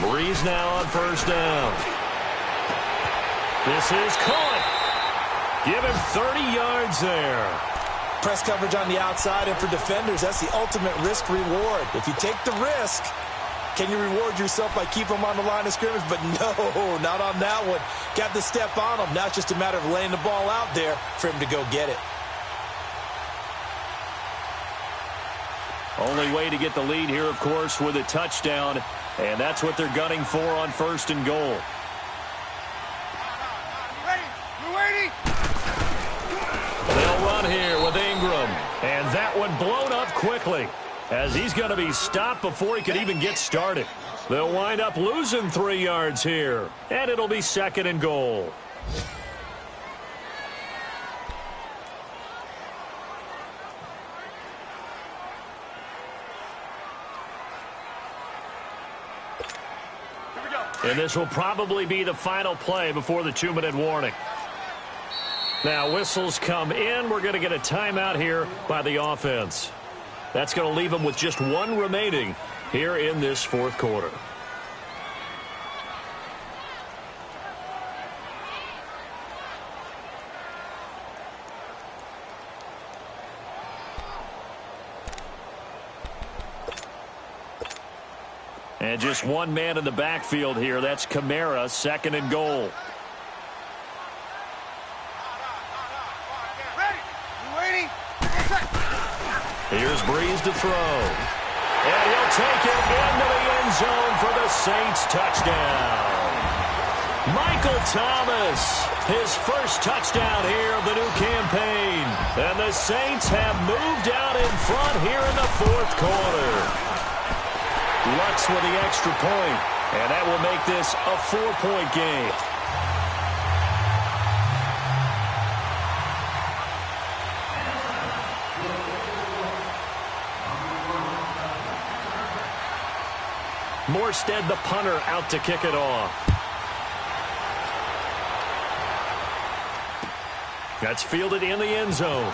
Breeze now on first down. This is caught. Give him 30 yards there. Press coverage on the outside, and for defenders, that's the ultimate risk-reward. If you take the risk, can you reward yourself by keeping them on the line of scrimmage? But no, not on that one. Got the step on him. Now it's just a matter of laying the ball out there for him to go get it. Only way to get the lead here, of course, with a touchdown. And that's what they're gunning for on 1st and goal. They'll run here with Ingram. And that one blown up quickly, as he's going to be stopped before he could even get started. They'll wind up losing 3 yards here, and it'll be 2nd and goal. And this will probably be the final play before the 2-minute warning. Now, whistles come in. We're going to get a timeout here by the offense. That's going to leave them with just 1 remaining here in this 4th quarter. And just 1 man in the backfield here. That's Kamara, 2nd and goal. Here's Breeze to throw. And he'll take it into the end zone for the Saints touchdown. Michael Thomas, his first touchdown here of the new campaign. And the Saints have moved out in front here in the 4th quarter. Lux with the extra point, and that will make this a 4-point game. Morstead, the punter, out to kick it off. That's fielded in the end zone.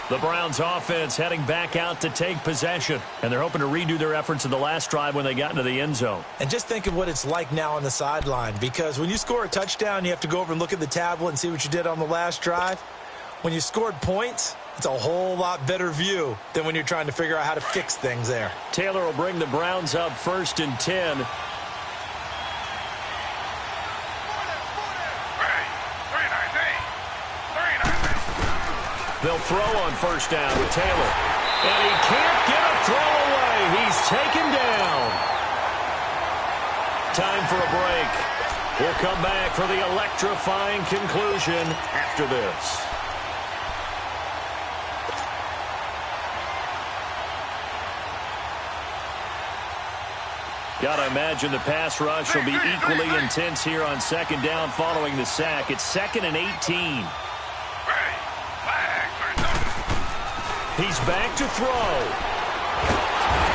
The Browns offense heading back out to take possession, and they're hoping to redo their efforts in the last drive when they got into the end zone. And just think of what it's like now on the sideline, because when you score a touchdown, you have to go over and look at the tablet and see what you did on the last drive. When you scored points, it's a whole lot better view than when you're trying to figure out how to fix things there. Taylor will bring the Browns up 1st and 10. They'll throw on first down with Taylor. And he can't get a throw away. He's taken down. Time for a break. We'll come back for the electrifying conclusion after this. Got to imagine the pass rush will be equally intense here on second down following the sack. It's 2nd and 18. He's back to throw.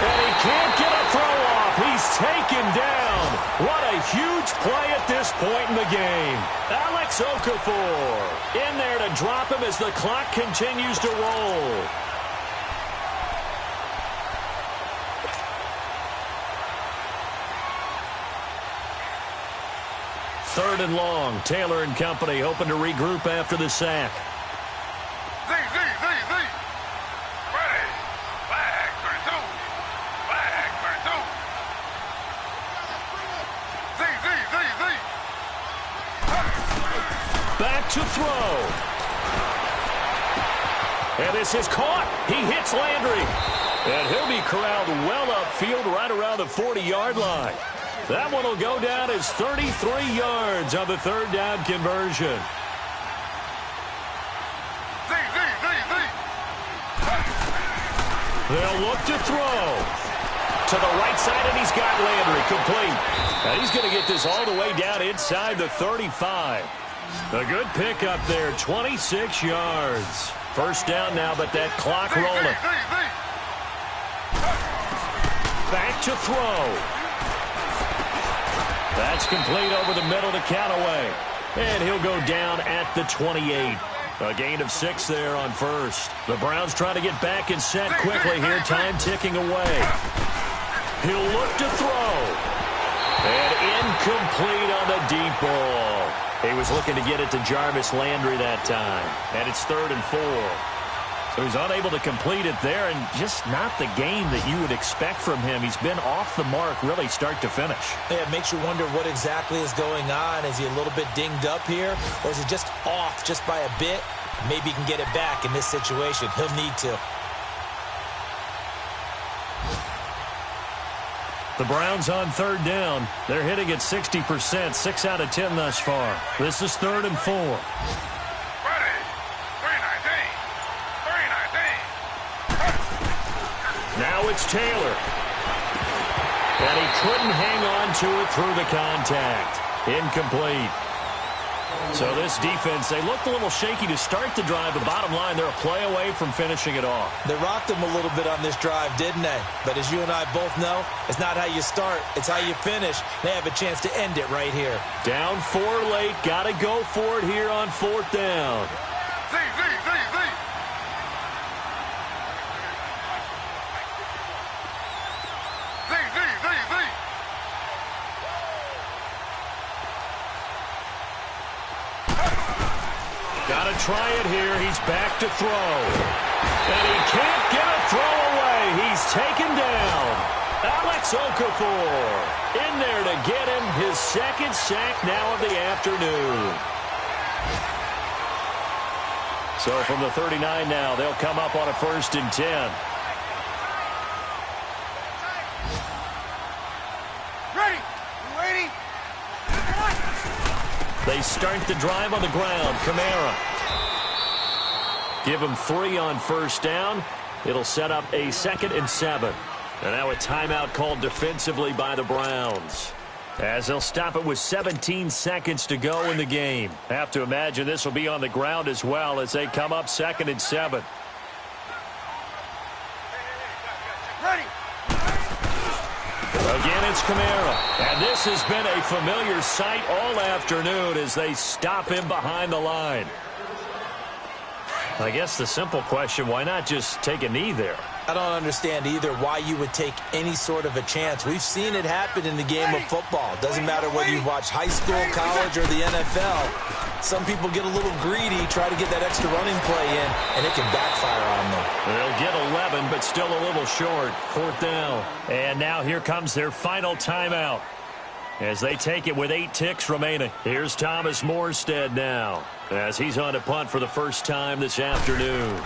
And he can't get a throw off. He's taken down. What a huge play at this point in the game. Alex Okafor in there to drop him as the clock continues to roll. Third and long. Taylor and company hoping to regroup after the sack. Ready. Flag for two. Flag for two. Back to throw. And this is caught. He hits Landry. And he'll be corralled well upfield right around the 40-yard line. That one will go down as 33 yards on the third down conversion. They'll look to throw. To the right side, and he's got Landry complete. And he's going to get this all the way down inside the 35. A good pickup there, 26 yards. First down now, but that clock rolling. Back to throw. That's complete over the middle to Callaway. And he'll go down at the 28. A gain of 6 there on first. The Browns trying to get back and set quickly here. Time ticking away. He'll look to throw. And incomplete on the deep ball. He was looking to get it to Jarvis Landry that time. And it's 3rd and 4. So he's unable to complete it there, and just not the game that you would expect from him. He's been off the mark really start to finish. Yeah, it makes you wonder what exactly is going on. Is he a little bit dinged up here, or is he just off just by a bit? Maybe he can get it back in this situation. He'll need to. The Browns on third down. They're hitting at 60%, 6 out of 10 thus far. This is 3rd and 4. Now it's Taylor. And he couldn't hang on to it through the contact. Incomplete. So this defense, they looked a little shaky to start the drive, but bottom line, they're a play away from finishing it off. They rocked them a little bit on this drive, didn't they? But as you and I both know, it's not how you start, it's how you finish. They have a chance to end it right here. Down 4 late, got to go for it here on 4th down. Got to try it here. He's back to throw. And he can't get a throw away. He's taken down. Alex Okafor in there to get him his 2nd sack now of the afternoon. So from the 39 now, they'll come up on a 1st and 10. Ready. Waiting. They start the drive on the ground. Kamara. Give him 3 on first down. It'll set up a 2nd and 7. And now a timeout called defensively by the Browns. As they'll stop it with 17 seconds to go in the game. Have to imagine this will be on the ground as well as they come up 2nd and 7. Ready. Again, it's Kamara. And this has been a familiar sight all afternoon as they stop him behind the line. I guess the simple question, why not just take a knee there? I don't understand either why you would take any sort of a chance. We've seen it happen in the game of football. Doesn't matter whether you've watched high school, college, or the NFL. Some people get a little greedy, try to get that extra running play in, and it can backfire on them. They'll get 11, but still a little short. 4th down. And now here comes their final timeout. as they take it with 8 ticks remaining. Here's Thomas Morstead now as he's on to punt for the first time this afternoon.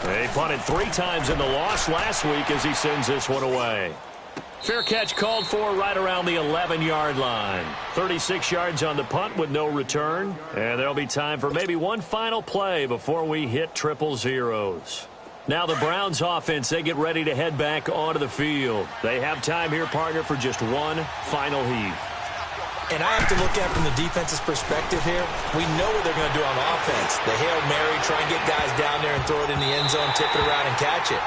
They punted 3 times in the loss last week as he sends this one away. Fair catch called for right around the 11-yard line. 36 yards on the punt with no return. And there'll be time for maybe one final play before we hit triple zeros. Now the Browns offense, they get ready to head back onto the field. They have time here, partner, for just one final heave. And I have to look at it from the defense's perspective here. We know what they're going to do on offense. The Hail Mary, try and get guys down there and throw it in the end zone, tip it around and catch it.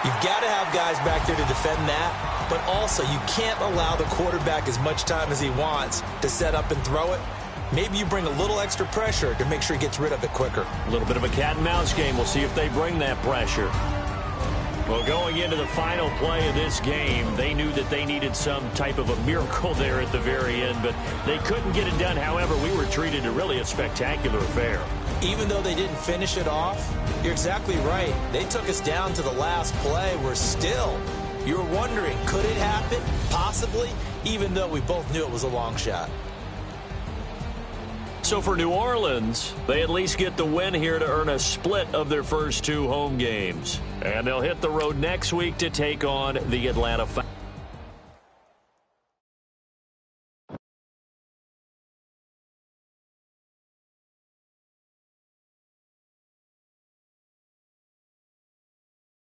You've got to have guys back there to defend that, but also you can't allow the quarterback as much time as he wants to set up and throw it. Maybe you bring a little extra pressure to make sure he gets rid of it quicker. A little bit of a cat and mouse game. We'll see if they bring that pressure. Well, going into the final play of this game, they knew that they needed some type of a miracle there at the very end, but they couldn't get it done. However, we were treated to really a spectacular affair. Even though they didn't finish it off, you're exactly right. They took us down to the last play. We're still, you're wondering, could it happen? Possibly, even though we both knew it was a long shot. So for New Orleans, they at least get the win here to earn a split of their first 2 home games. And they'll hit the road next week to take on the Atlanta Falcons.